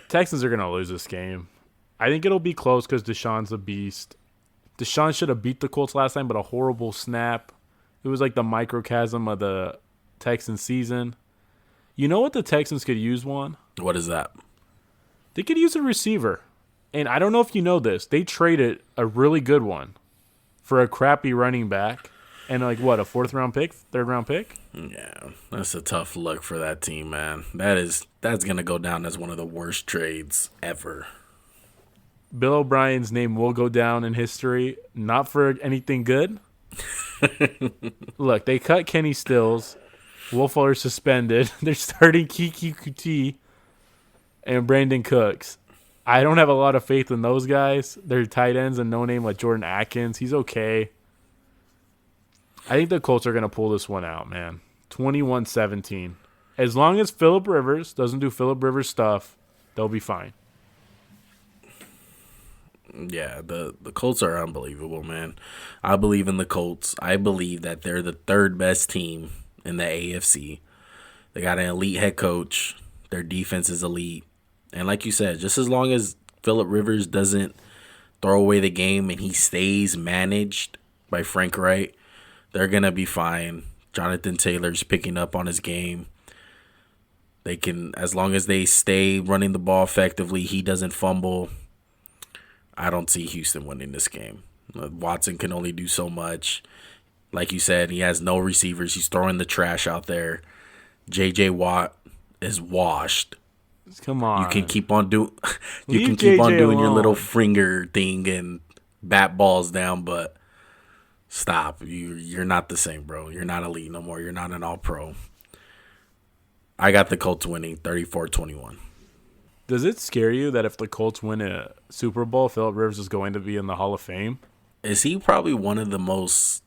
Speaker 2: Texans are going to lose this game. I think it'll be close because Deshaun's a beast. Deshaun should have beat the Colts last time, but a horrible snap. It was like the microcosm of the Texans season. You know what the Texans could use, Juan?
Speaker 1: What is that?
Speaker 2: They could use a receiver. And I don't know if you know this. They traded a really good one for a crappy running back. And like what, a 4th-round pick? 3rd-round pick?
Speaker 1: Yeah, that's a tough look for that team, man. That's going to go down as one of the worst trades ever.
Speaker 2: Bill O'Brien's name will go down in history. Not for anything good. Look, they cut Kenny Stills. Will Fuller suspended. They're starting Kiki Kuti and Brandon Cooks. I don't have a lot of faith in those guys. They're tight ends and no name like Jordan Atkins. He's okay. I think the Colts are going to pull this one out, man. 21-17. As long as Phillip Rivers doesn't do Phillip Rivers stuff, they'll be fine.
Speaker 1: Yeah, the Colts are unbelievable, man. I believe in the Colts. I believe that they're the 3rd best team in the AFC. They got an elite head coach. Their defense is elite. And like you said, just as long as Phillip Rivers doesn't throw away the game and he stays managed by Frank Wright, they're going to be fine. Jonathan Taylor's picking up on his game. They can, as long as they stay running the ball effectively, he doesn't fumble. I don't see Houston winning this game. Watson can only do so much. Like you said, he has no receivers. He's throwing the trash out there. J.J. Watt is washed.
Speaker 2: Come on.
Speaker 1: You can keep on doing
Speaker 2: alone.
Speaker 1: your little finger thing and bat balls down, but stop. You're not the same, bro. You're not elite no more. You're not an all-pro. I got the Colts winning 34-21.
Speaker 2: Does it scare you that if the Colts win a Super Bowl, Phillip Rivers is going to be in the Hall of Fame?
Speaker 1: Is he probably one of the most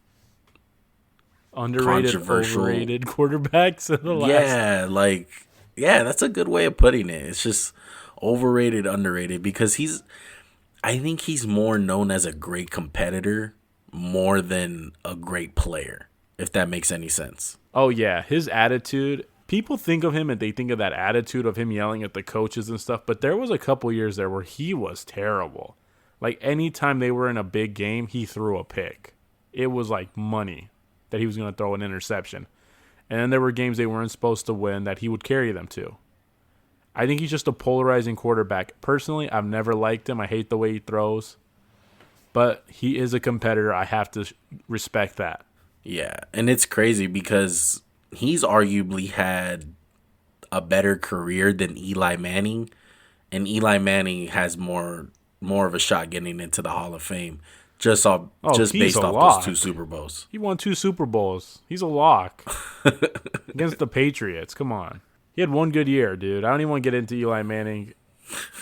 Speaker 2: underrated, overrated quarterbacks of the last?
Speaker 1: Yeah, that's a good way of putting it. It's just overrated, underrated, because I think he's more known as a great competitor more than a great player, if that makes any sense.
Speaker 2: Oh, yeah. His attitude, people think of him and they think of that attitude of him yelling at the coaches and stuff, but there was a couple years there where he was terrible. Like, anytime they were in a big game, he threw a pick. It was like money that he was going to throw an interception. And then there were games they weren't supposed to win that he would carry them to. I think he's just a polarizing quarterback. Personally, I've never liked him. I hate the way he throws. But he is a competitor. I have to respect that.
Speaker 1: Yeah, and it's crazy because he's arguably had a better career than Eli Manning, and Eli Manning has more of a shot getting into the Hall of Fame
Speaker 2: Oh,
Speaker 1: just
Speaker 2: he's a
Speaker 1: based off those two
Speaker 2: lock.
Speaker 1: Super Bowls.
Speaker 2: He won 2 Super Bowls. He's a lock against the Patriots. Come on. He had one good year, dude. I don't even want to get into Eli Manning.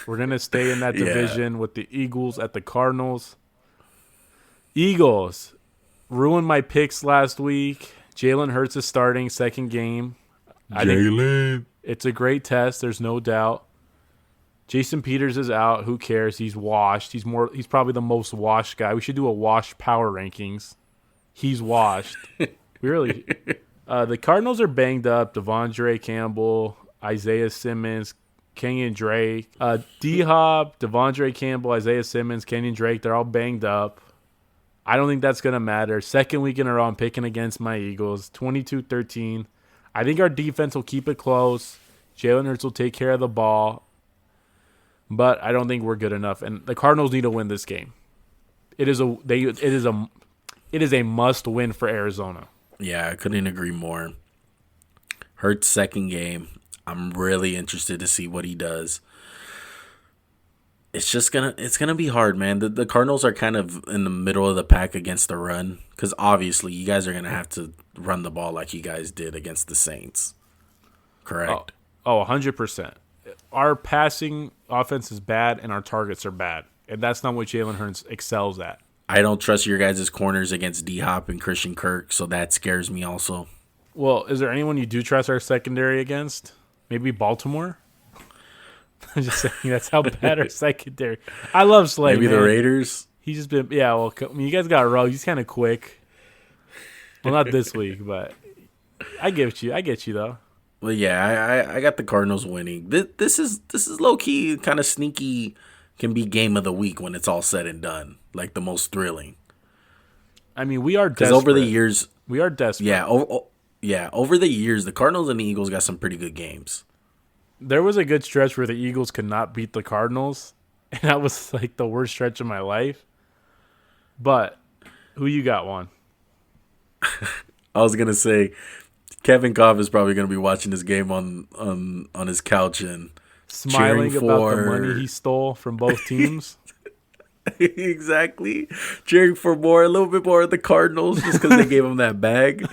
Speaker 2: We're going to stay in that
Speaker 1: Yeah,
Speaker 2: division with the Eagles at the Cardinals. Eagles ruined my picks last week. Jalen Hurts is starting second game. I think
Speaker 1: Jalen.
Speaker 2: it's a great test. There's no doubt. Jason Peters is out. Who cares? He's washed. He's probably the most washed guy. We should do a wash power rankings. He's washed. We really the Cardinals are banged up. Devondre Campbell, Isaiah Simmons, Kenyon Drake, D Hop, Devondre Campbell, Isaiah Simmons, Kenyon Drake, they're all banged up. I don't think that's gonna matter. Second week in a row I'm picking against my Eagles. 22-13. I think our defense will keep it close. Jalen Hurts will take care of the ball. But I don't think we're good enough, and the Cardinals need to win this game. It is a must win for Arizona.
Speaker 1: Yeah, I couldn't agree more. Hurts second game. I'm really interested to see what he does. It's gonna be hard, man. The Cardinals are kind of in the middle of the pack against the run, because obviously you guys are gonna have to run the ball like you guys did against the Saints. Correct.
Speaker 2: Oh, 100%. Our passing offense is bad, and our targets are bad, and that's not what Jalen Hurts excels at.
Speaker 1: I don't trust your guys' corners against D Hop and Christian Kirk, so that scares me also.
Speaker 2: Well, is there anyone you do trust our secondary against? Maybe Baltimore? I'm just saying that's how bad our secondary. I love Slay.
Speaker 1: Maybe
Speaker 2: man.
Speaker 1: the Raiders.
Speaker 2: He's just been well. I mean, you guys got Ruggs. He's kind of quick. Well, not this week, but I get you though.
Speaker 1: Well, yeah, I got the Cardinals winning. This is low key, kind of sneaky. Can be game of the week when it's all said and done. Like the most thrilling.
Speaker 2: I mean, we are
Speaker 1: Because
Speaker 2: desperate.
Speaker 1: over the years,
Speaker 2: We are desperate.
Speaker 1: yeah, over the years, the Cardinals and the Eagles got some pretty good games.
Speaker 2: There was a good stretch where the Eagles could not beat the Cardinals, and that was like the worst stretch of my life. But who you got one?
Speaker 1: I was gonna say Kevin Goff is probably gonna be watching this game on his couch and
Speaker 2: Smiling
Speaker 1: cheering
Speaker 2: about
Speaker 1: for
Speaker 2: the money he stole from both teams.
Speaker 1: exactly cheering for a little bit more of the Cardinals just because they gave him that bag.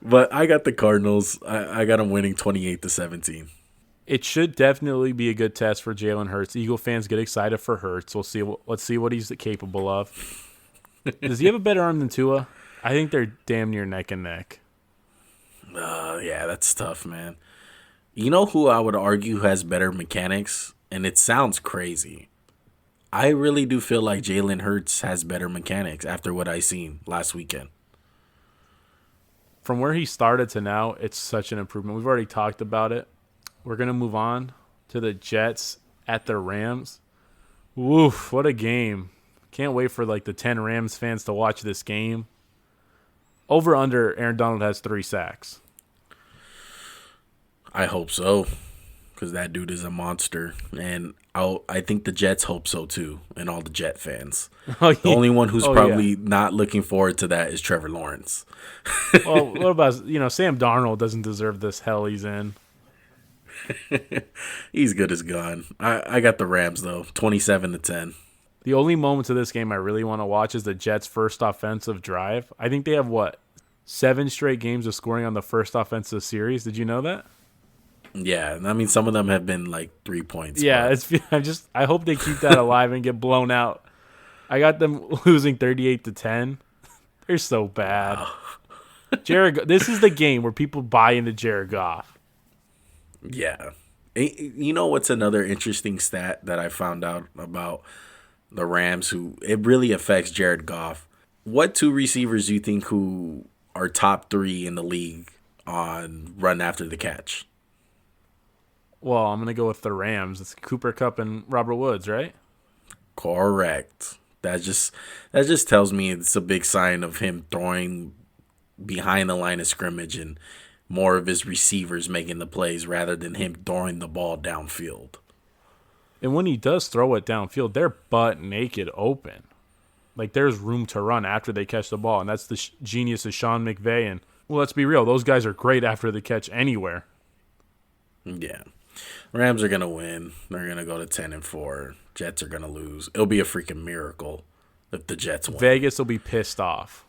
Speaker 1: But I got the Cardinals. I got them winning 28-17.
Speaker 2: It should definitely be a good test for Jalen Hurts. Eagle fans get excited for Hurts. We'll see. Let's see what he's capable of. Does he have a better arm than Tua? I think they're damn near neck and neck.
Speaker 1: Yeah, that's tough, man. You know who I would argue has better mechanics? And it sounds crazy. I really do feel like Jalen Hurts has better mechanics after what I seen last weekend.
Speaker 2: From where he started to now, it's such an improvement. We've already talked about it. We're going to move on to the Jets at the Rams. Woof, what a game. Can't wait for like the 10 Rams fans to watch this game. Over under, Aaron Donald has 3 sacks.
Speaker 1: I hope so, because that dude is a monster. And I think the Jets hope so too, and all the Jet fans.
Speaker 2: Oh,
Speaker 1: The only one who's
Speaker 2: Oh,
Speaker 1: probably
Speaker 2: yeah.
Speaker 1: not looking forward to that is Trevor Lawrence.
Speaker 2: Well, what about, Sam Darnold doesn't deserve this hell he's in.
Speaker 1: He's good as gone. I got the Rams, though, 27-10.
Speaker 2: The only moments of this game I really want to watch is the Jets' first offensive drive. I think they have, 7 straight games of scoring on the first offensive series. Did you know that?
Speaker 1: Yeah, I mean, some of them have been like 3 points.
Speaker 2: Yeah,
Speaker 1: but
Speaker 2: I hope they keep that alive and get blown out. I got them losing 38-10. They're so bad. This is the game where people buy into Jared Goff.
Speaker 1: yeah. You know what's another interesting stat that I found out about the Rams, who it really affects Jared Goff? What 2 receivers do you think who are top 3 in the league on run after the catch?
Speaker 2: Well, I'm going to go with the Rams. It's Cooper Kupp and Robert Woods, right?
Speaker 1: Correct. That just tells me it's a big sign of him throwing behind the line of scrimmage and more of his receivers making the plays rather than him throwing the ball downfield.
Speaker 2: And when he does throw it downfield, they're butt naked open. Like, there's room to run after they catch the ball, and that's the genius of Sean McVay. And, well, let's be real, those guys are great after the catch anywhere.
Speaker 1: Yeah. Rams are going to win. They're going to go to 10-4. Jets are going to lose. It'll be a freaking miracle if the Jets win.
Speaker 2: Vegas will be pissed off.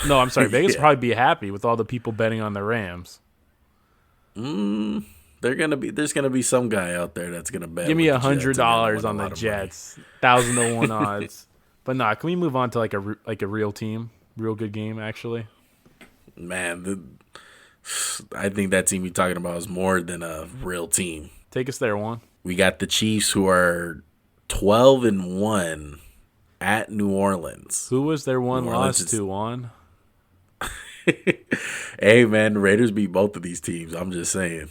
Speaker 2: No, I'm sorry. Vegas will probably be happy with all the people betting on the Rams.
Speaker 1: There's gonna be some guy out there that's gonna bet.
Speaker 2: Give me $100 on the Jets, 1,000-1 odds. But nah, can we move on to like a real team, real good game actually?
Speaker 1: Man, I think that team you're talking about is more than a real team.
Speaker 2: Take us there, Juan.
Speaker 1: We got the Chiefs, who are 12-1 at New Orleans.
Speaker 2: Who was their one loss to, Juan?
Speaker 1: Hey man, the Raiders beat both of these teams. I'm just saying.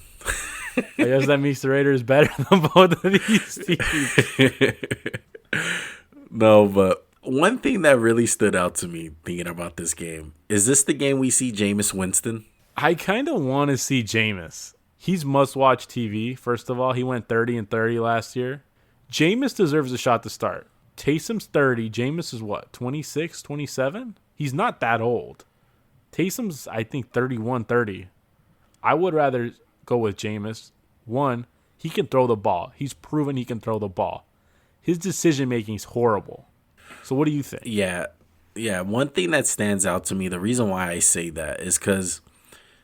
Speaker 2: I guess that makes the Raiders better than both of these teams.
Speaker 1: No, but one thing that really stood out to me thinking about this game, is this the game we see Jameis Winston?
Speaker 2: I kind of want to see Jameis. He's must-watch TV, first of all. He went 30-30 last year. Jameis deserves a shot to start. Taysom's 30. Jameis is what, 26, 27? He's not that old. Taysom's, I think, 31-30. I would rather go with Jameis. One, he can throw the ball. He's proven he can throw the ball. His decision-making is horrible. So what do you think?
Speaker 1: Yeah. One thing that stands out to me, the reason why I say that is because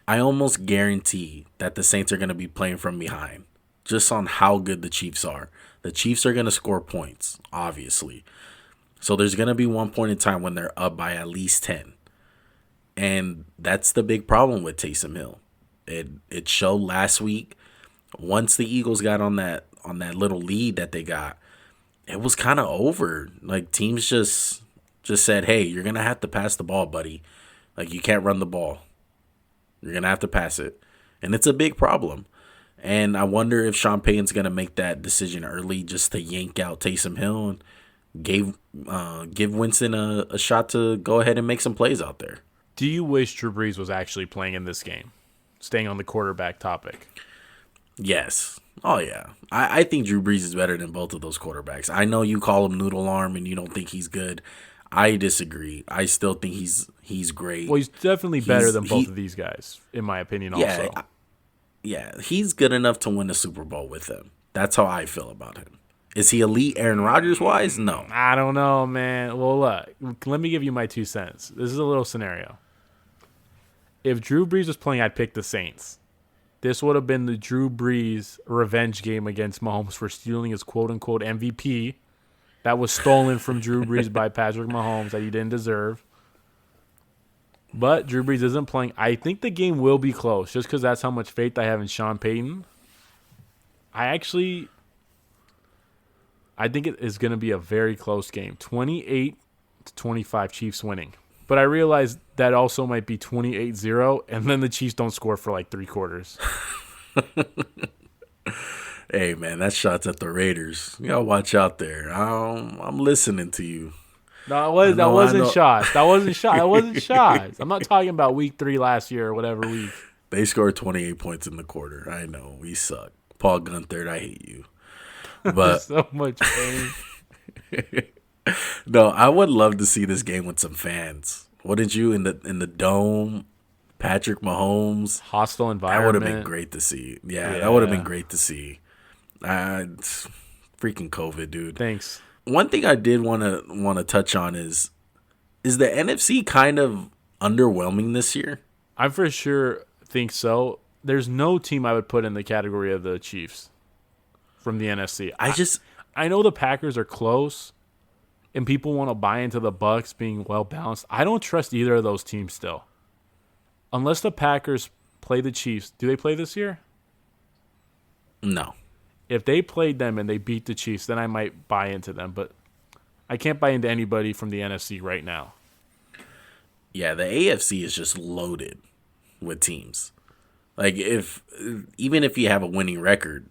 Speaker 1: I almost guarantee that the Saints are going to be playing from behind, just on how good the Chiefs are. The Chiefs are going to score points, obviously. So there's going to be one point in time when they're up by at least 10. And that's the big problem with Taysom Hill. It showed last week. Once the Eagles got on that little lead that they got, it was kind of over. Like, teams just said, hey, you're going to have to pass the ball, buddy. Like, you can't run the ball. You're going to have to pass it. And it's a big problem. And I wonder if Sean Payton's going to make that decision early just to yank out Taysom Hill and give Winston a shot to go ahead and make some plays out there.
Speaker 2: Do you wish Drew Brees was actually playing in this game? Staying on the quarterback topic.
Speaker 1: Yes. Oh, yeah. I think Drew Brees is better than both of those quarterbacks. I know you call him Noodle Arm and you don't think he's good. I disagree. I still think he's great.
Speaker 2: Well, he's definitely better than both of these guys, in my opinion, also.
Speaker 1: Yeah, he's good enough to win a Super Bowl with them. That's how I feel about him. Is he elite Aaron Rodgers-wise? No.
Speaker 2: I don't know, man. Well, look, let me give you my 2 cents. This is a little scenario. If Drew Brees was playing, I'd pick the Saints. This would have been the Drew Brees revenge game against Mahomes for stealing his quote-unquote MVP. That was stolen from Drew Brees by Patrick Mahomes that he didn't deserve. But Drew Brees isn't playing. I think the game will be close just because that's how much faith I have in Sean Payton. I think it is going to be a very close game. 28-25 Chiefs winning. But I realize that also might be 28-0, and then the Chiefs don't score for like 3 quarters.
Speaker 1: Hey, man, that's shots at the Raiders. You got to watch out there. I'm listening to you.
Speaker 2: No, that wasn't shots. That wasn't shots. I'm not talking about week 3 last year or whatever week.
Speaker 1: They scored 28 points in the quarter. I know. We suck. Paul Gunther, I hate you. But
Speaker 2: so much pain.
Speaker 1: No, I would love to see this game with some fans. Wouldn't you? In the dome, Patrick Mahomes,
Speaker 2: hostile environment.
Speaker 1: That would have been great to see. Yeah, that would have been great to see. Freaking COVID, dude.
Speaker 2: Thanks.
Speaker 1: One thing I did want to touch on is the NFC kind of underwhelming this year?
Speaker 2: I for sure think so. There's no team I would put in the category of the Chiefs from the NFC. I know the Packers are close. And people want to buy into the Bucs being well-balanced. I don't trust either of those teams still. Unless the Packers play the Chiefs. Do they play this year?
Speaker 1: No.
Speaker 2: If they played them and they beat the Chiefs, then I might buy into them. But I can't buy into anybody from the NFC right now.
Speaker 1: Yeah, the AFC is just loaded with teams. Like, even if you have a winning record,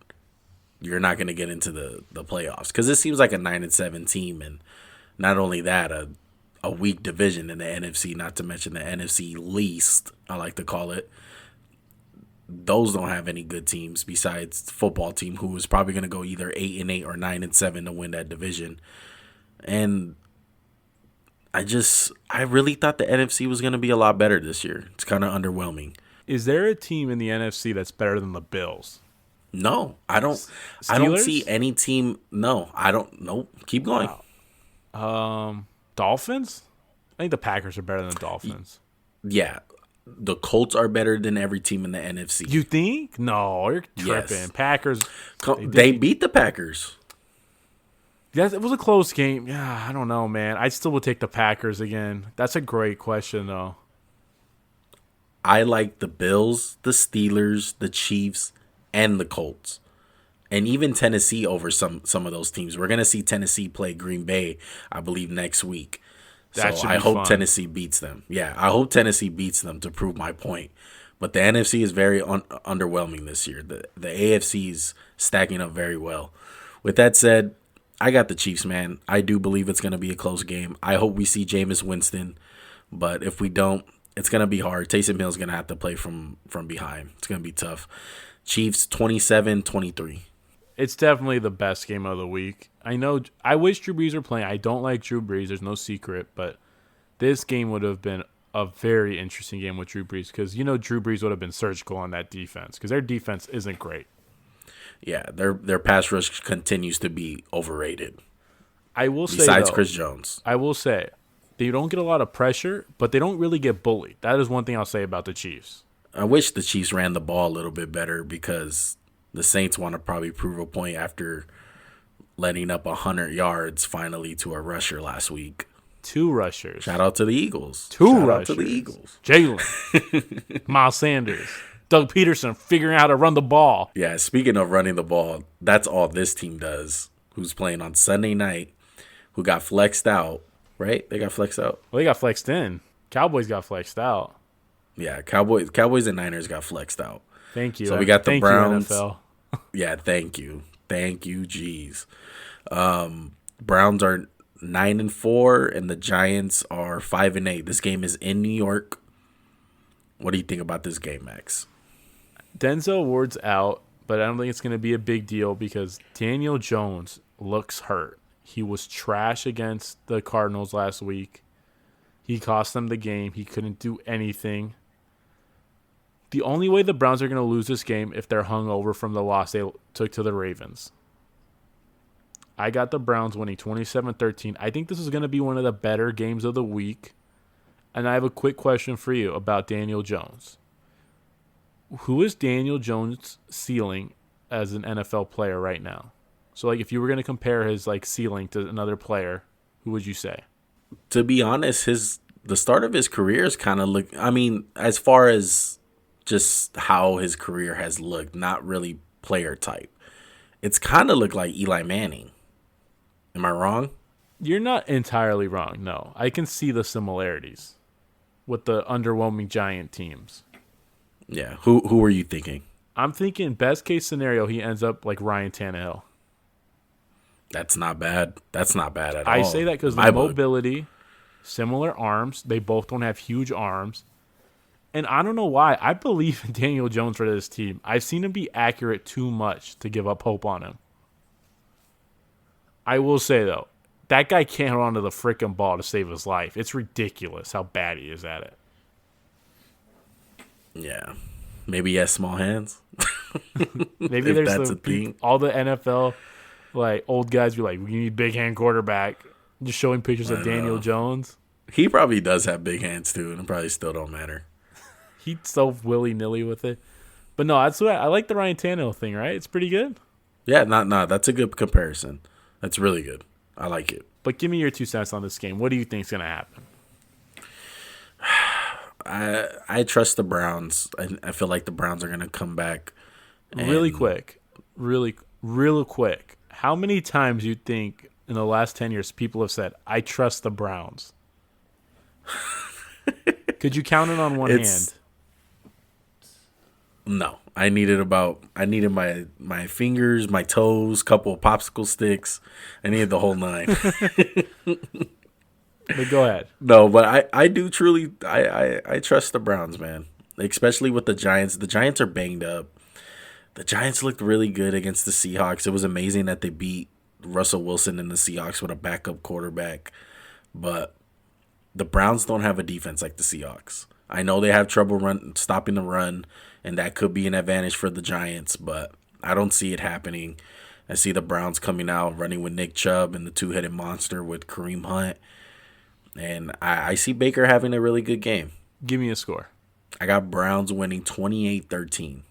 Speaker 1: you're not going to get into the playoffs. Because it seems like a 9-7 team, and not only that, a weak division in the NFC, not to mention the NFC least, I like to call it. Those don't have any good teams besides the football team, who is probably going to go either 8-8 or 9-7 to win that division. And I really thought the NFC was going to be a lot better this year. It's kind of underwhelming.
Speaker 2: Is there a team in the NFC that's better than the Bills?
Speaker 1: No, I don't.
Speaker 2: Steelers?
Speaker 1: I don't see any team. No, I don't. Nope. Keep going.
Speaker 2: Dolphins? I think the Packers are better than the Dolphins.
Speaker 1: Yeah, the Colts are better than every team in the NFC.
Speaker 2: You think? No, you're tripping.
Speaker 1: Yes.
Speaker 2: Packers.
Speaker 1: They beat the Packers.
Speaker 2: Yes, it was a close game. Yeah, I don't know, man. I still would take the Packers again. That's a great question, though.
Speaker 1: I like the Bills, the Steelers, the Chiefs, and the Colts. And even Tennessee over some of those teams. We're going to see Tennessee play Green Bay, I believe, next week.
Speaker 2: That
Speaker 1: So
Speaker 2: should
Speaker 1: I
Speaker 2: be
Speaker 1: hope
Speaker 2: fun.
Speaker 1: Tennessee beats them. Yeah, I hope Tennessee beats them to prove my point. But the NFC is very underwhelming this year. The AFC is stacking up very well. With that said, I got the Chiefs, man. I do believe it's going to be a close game. I hope we see Jameis Winston. But if we don't, it's going to be hard. Taysom Hill's going to have to play from behind. It's going to be tough. Chiefs 27-23.
Speaker 2: It's definitely the best game of the week. I know. I wish Drew Brees were playing. I don't like Drew Brees. There's no secret. But this game would have been a very interesting game with Drew Brees because, Drew Brees would have been surgical on that defense because their defense isn't great.
Speaker 1: Yeah, their pass rush continues to be overrated.
Speaker 2: I will say,
Speaker 1: Besides
Speaker 2: though,
Speaker 1: Chris Jones.
Speaker 2: I will say, they don't get a lot of pressure, but they don't really get bullied. That is one thing I'll say about the Chiefs.
Speaker 1: I wish the Chiefs ran the ball a little bit better because the Saints want to probably prove a point after letting up 100 yards finally to a rusher last week.
Speaker 2: 2 rushers.
Speaker 1: Shout out to the Eagles.
Speaker 2: Two
Speaker 1: Shout
Speaker 2: rushers.
Speaker 1: out to the Eagles.
Speaker 2: Jalen. Miles Sanders. Doug Peterson figuring out how to run the ball.
Speaker 1: Yeah, speaking of running the ball, that's all this team does. Who's playing on Sunday night, who got flexed out, right? They got flexed out.
Speaker 2: Well, they got flexed in. Cowboys got flexed out.
Speaker 1: Yeah, Cowboys and Niners got flexed out.
Speaker 2: Thank you.
Speaker 1: So we got the
Speaker 2: Thank
Speaker 1: Browns.
Speaker 2: You, NFL.
Speaker 1: Yeah, thank you. Thank you, jeez. Browns are 9-4 and the Giants are 5-8. This game is in New York. What do you think about this game, Max?
Speaker 2: Denzel Ward's out, but I don't think it's going to be a big deal because Daniel Jones looks hurt. He was trash against the Cardinals last week. He cost them the game. He couldn't do anything. The only way the Browns are going to lose this game if they're hungover from the loss they took to the Ravens. I got the Browns winning 27-13. I think this is going to be one of the better games of the week. And I have a quick question for you about Daniel Jones. Who is Daniel Jones' ceiling as an NFL player right now? So, if you were going to compare his, ceiling to another player, who would you say?
Speaker 1: To be honest, the start of his career is kind of as far as just how his career has looked, not really player type. It's kind of looked like Eli Manning. Am I wrong?
Speaker 2: You're not entirely wrong, no. I can see the similarities with the underwhelming Giant teams.
Speaker 1: Yeah. Who are you thinking?
Speaker 2: I'm thinking best case scenario, he ends up like Ryan Tannehill.
Speaker 1: That's not bad. That's not bad at all.
Speaker 2: I say that because the mobility, similar arms. They both don't have huge arms. And I don't know why. I believe in Daniel Jones for this team. I've seen him be accurate too much to give up hope on him. I will say, though, that guy can't hold on to the freaking ball to save his life. It's ridiculous how bad he is at it.
Speaker 1: Yeah. Maybe he has small hands.
Speaker 2: Maybe there's all the NFL old guys be like, we need big hand quarterback. Just showing pictures of Daniel Jones.
Speaker 1: He probably does have big hands too, and it probably still don't matter.
Speaker 2: He's so willy-nilly with it. But no, that's what I like the Ryan Tannehill thing, right? It's pretty good.
Speaker 1: Yeah, that's a good comparison. That's really good. I like it.
Speaker 2: But give me your 2 cents on this game. What do you think is going to happen?
Speaker 1: I trust the Browns. I feel like the Browns are going to come back.
Speaker 2: Really quick. Real quick. How many times you think in the last 10 years people have said, I trust the Browns? Could you count it on one hand?
Speaker 1: No. I needed my fingers, my toes, couple of popsicle sticks. I needed the whole 9.
Speaker 2: But go ahead.
Speaker 1: No, but I do truly I trust the Browns, man. Especially with the Giants. The Giants are banged up. The Giants looked really good against the Seahawks. It was amazing that they beat Russell Wilson and the Seahawks with a backup quarterback. But The Browns don't have a defense like the Seahawks. I know they have trouble stopping the run, and that could be an advantage for the Giants, but I don't see it happening. I see the Browns coming out, running with Nick Chubb and the two-headed monster with Kareem Hunt. And I see Baker having a really good game.
Speaker 2: Give me a score.
Speaker 1: I got Browns winning 28-13.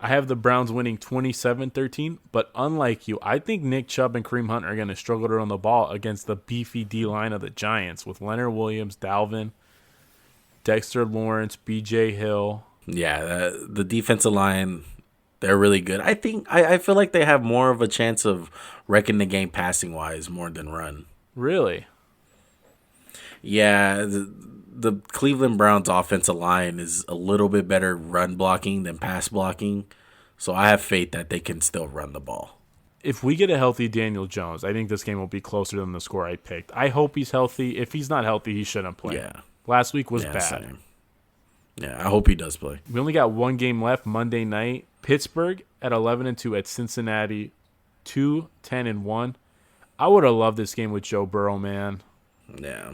Speaker 2: I have the Browns winning 27-13, but unlike you, I think Nick Chubb and Kareem Hunt are going to struggle to run the ball against the beefy D-line of the Giants with Leonard Williams, Dalvin, Dexter Lawrence, B.J. Hill.
Speaker 1: Yeah, the defensive line, they're really good. I feel like they have more of a chance of wrecking the game passing-wise more than run.
Speaker 2: Really?
Speaker 1: Yeah, the Cleveland Browns offensive line is a little bit better run blocking than pass blocking, so I have faith that they can still run the ball.
Speaker 2: If we get a healthy Daniel Jones, I think this game will be closer than the score I picked. I hope he's healthy. If he's not healthy, he shouldn't play.
Speaker 1: Yeah.
Speaker 2: Last week was bad.
Speaker 1: Same. Yeah, I hope he does play.
Speaker 2: We only got one game left Monday night. Pittsburgh at 11-2 at Cincinnati, 2-10-1. I would have loved this game with Joe Burrow, man.
Speaker 1: Yeah.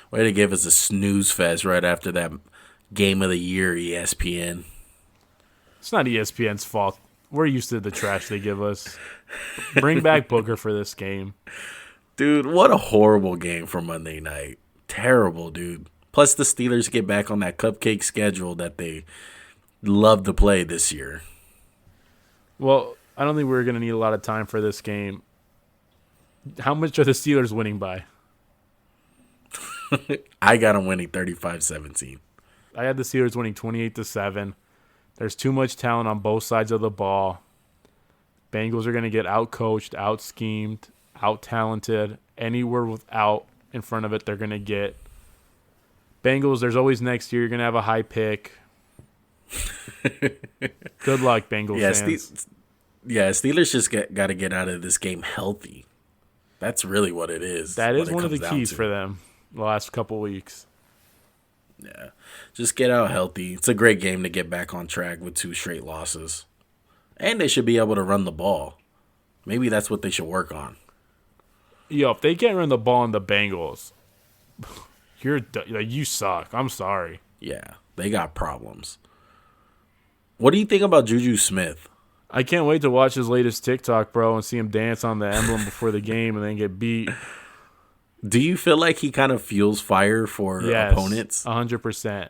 Speaker 1: Way to give us a snooze fest right after that game of the year, ESPN.
Speaker 2: It's not ESPN's fault. We're used to the trash they give us. Bring back Booker for this game.
Speaker 1: Dude, what a horrible game for Monday night. Terrible, dude. Plus, the Steelers get back on that cupcake schedule that they love to play this year.
Speaker 2: Well, I don't think we're going to need a lot of time for this game. How much are the Steelers winning by?
Speaker 1: I got them winning 35-17.
Speaker 2: I had the Steelers winning 28-7. There's too much talent on both sides of the ball. Bengals are going to get out-coached, out-schemed, out-talented. Anywhere without in front of it, they're going to get. Bengals, there's always next year. You're going to have a high pick. Good luck, Bengals fans.
Speaker 1: Steelers just got to get out of this game healthy. That's really what it is.
Speaker 2: That is one of the keys for them the last couple weeks.
Speaker 1: Yeah. Just get out healthy. It's a great game to get back on track with 2 straight losses. And they should be able to run the ball. Maybe that's what they should work on.
Speaker 2: Yo, if they can't run the ball on the Bengals, you suck. I'm sorry.
Speaker 1: Yeah, they got problems. What do you think about Juju Smith?
Speaker 2: I can't wait to watch his latest TikTok, bro, and see him dance on the emblem before the game and then get beat.
Speaker 1: Do you feel like he kind of fuels fire for opponents?
Speaker 2: 100%.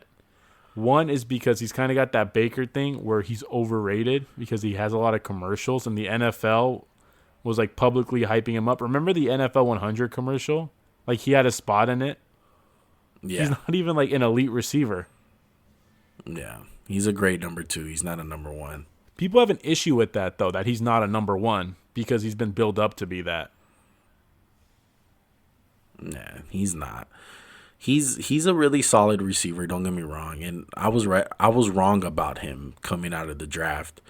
Speaker 2: One is because he's kind of got that Baker thing where he's overrated because he has a lot of commercials, and the NFL was like publicly hyping him up. Remember the NFL 100 commercial? Like he had a spot in it.
Speaker 1: Yeah.
Speaker 2: He's not even like an elite receiver.
Speaker 1: Yeah. He's a great number 2. He's not a number 1.
Speaker 2: People have an issue with that, though, that he's not a number 1 because he's been built up to be that.
Speaker 1: Nah, he's not. He's a really solid receiver, don't get me wrong. And I was right. I was wrong about him coming out of the draft.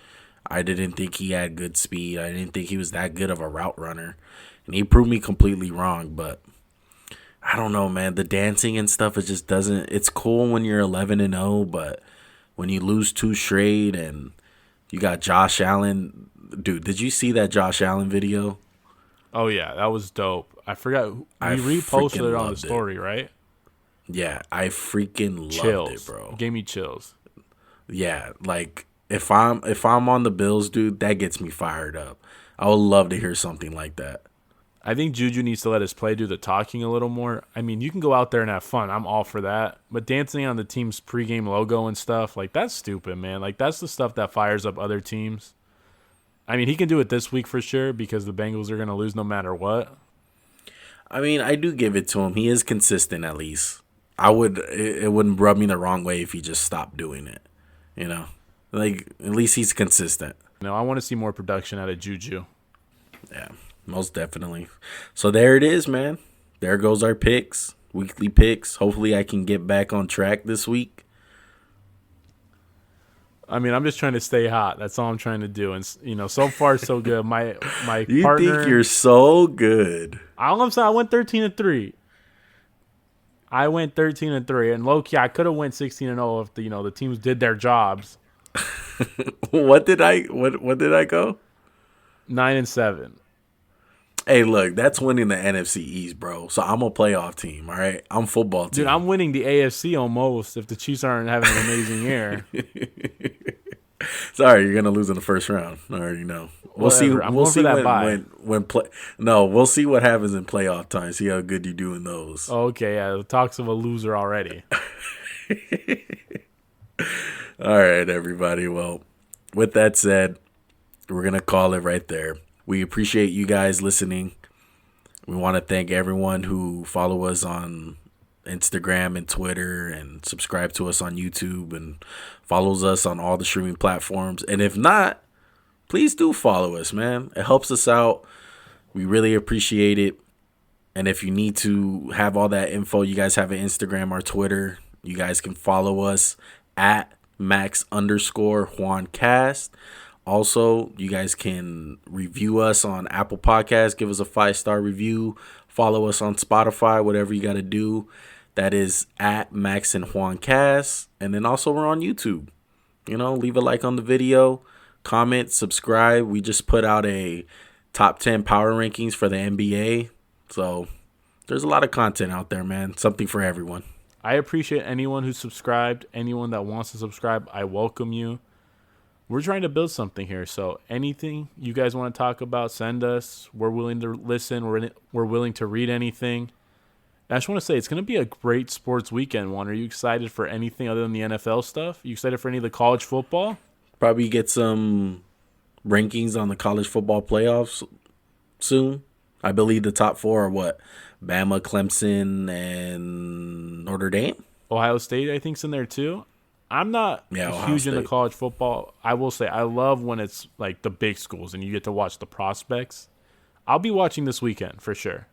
Speaker 1: I didn't think he had good speed. I didn't think he was that good of a route runner. And he proved me completely wrong, but I don't know, man. The dancing and stuff, it just doesn't. It's cool when you're 11-0, but when you lose 2 straight and you got Josh Allen. Dude, did you see that Josh Allen video?
Speaker 2: Oh, yeah, that was dope. I forgot. We reposted it on the story, right?
Speaker 1: Yeah, I freaking loved
Speaker 2: chills.
Speaker 1: It, bro.
Speaker 2: Gave me chills.
Speaker 1: Yeah, like if I'm on the Bills, dude, that gets me fired up. I would love to hear something like that.
Speaker 2: I think Juju needs to let his play do the talking a little more. I mean, you can go out there and have fun. I'm all for that. But dancing on the team's pregame logo and stuff, like, that's stupid, man. Like, that's the stuff that fires up other teams. I mean, he can do it this week for sure because the Bengals are going to lose no matter what.
Speaker 1: I mean, I do give it to him. He is consistent at least. It wouldn't rub me the wrong way if he just stopped doing it. You know? Like, at least he's consistent.
Speaker 2: No, I want to see more production out of Juju.
Speaker 1: Yeah. Most definitely. So there it is, man. There goes our picks, weekly picks. Hopefully I can get back on track this week.
Speaker 2: I mean, I'm just trying to stay hot. That's all I'm trying to do. And, so far so good. My
Speaker 1: you
Speaker 2: partner.
Speaker 1: You think you're so good.
Speaker 2: I'm saying I went 13-3. I went 13-3. And low-key, I could have went 16-0 if the teams did their jobs.
Speaker 1: What did I go?
Speaker 2: 9-7.
Speaker 1: Hey, look, that's winning the NFC East, bro. So I'm a playoff team, all right? I'm football team.
Speaker 2: Dude, I'm winning the AFC almost if the Chiefs aren't having an amazing year.
Speaker 1: Sorry, you're gonna lose in the first round. I already know. We'll see.
Speaker 2: Whatever. I'm
Speaker 1: We'll
Speaker 2: going
Speaker 1: see
Speaker 2: for that bye.
Speaker 1: when play. No, we'll see what happens in playoff time. See how good you do in those.
Speaker 2: Oh, okay, yeah, the talks of a loser already.
Speaker 1: All right, everybody. Well, with that said, we're gonna call it right there. We appreciate you guys listening. We want to thank everyone who follow us on Instagram and Twitter and subscribe to us on YouTube and follows us on all the streaming platforms. And if not, please do follow us, man. It helps us out. We really appreciate it. And if you need to have all that info, you guys have an Instagram or Twitter. You guys can follow us at Max_JuanCast. Also, you guys can review us on Apple Podcasts. Give us a 5-star review. Follow us on Spotify, whatever you got to do. That is at Max and Juan Cast. And then also we're on YouTube. Leave a like on the video. Comment, subscribe. We just put out a top 10 power rankings for the NBA. So there's a lot of content out there, man. Something for everyone.
Speaker 2: I appreciate anyone who subscribed. Anyone that wants to subscribe, I welcome you. We're trying to build something here, so anything you guys want to talk about, send us. We're willing to listen. We're willing to read anything. And I just want to say it's going to be a great sports weekend, Juan. Are you excited for anything other than the NFL stuff? You excited for any of the college football?
Speaker 1: Probably get some rankings on the college football playoffs soon. I believe the top 4 are what? Bama, Clemson, and Notre Dame?
Speaker 2: Ohio State, I think, is in there too. I'm not huge into college football. I will say I love when it's like the big schools and you get to watch the prospects. I'll be watching this weekend for sure.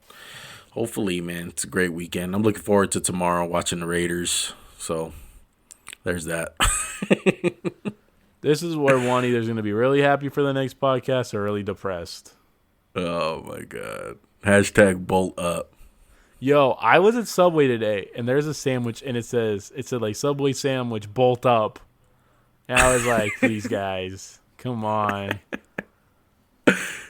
Speaker 1: Hopefully, man. It's a great weekend. I'm looking forward to tomorrow watching the Raiders. So there's that.
Speaker 2: This is where one either's going to be really happy for the next podcast or really depressed.
Speaker 1: Oh, my God. Hashtag bolt up.
Speaker 2: Yo, I was at Subway today, and there's a sandwich, and it said like Subway sandwich, bolt up. And I was like, please, guys, come on.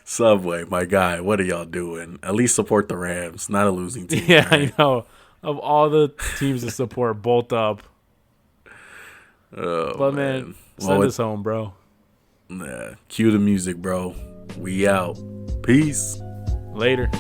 Speaker 1: Subway, my guy, what are y'all doing? At least support the Rams, not a losing team.
Speaker 2: Yeah,
Speaker 1: right?
Speaker 2: I know. Of all the teams to support, bolt up.
Speaker 1: Oh,
Speaker 2: but, man, send us home, bro.
Speaker 1: Cue the music, bro. We out. Peace.
Speaker 2: Later.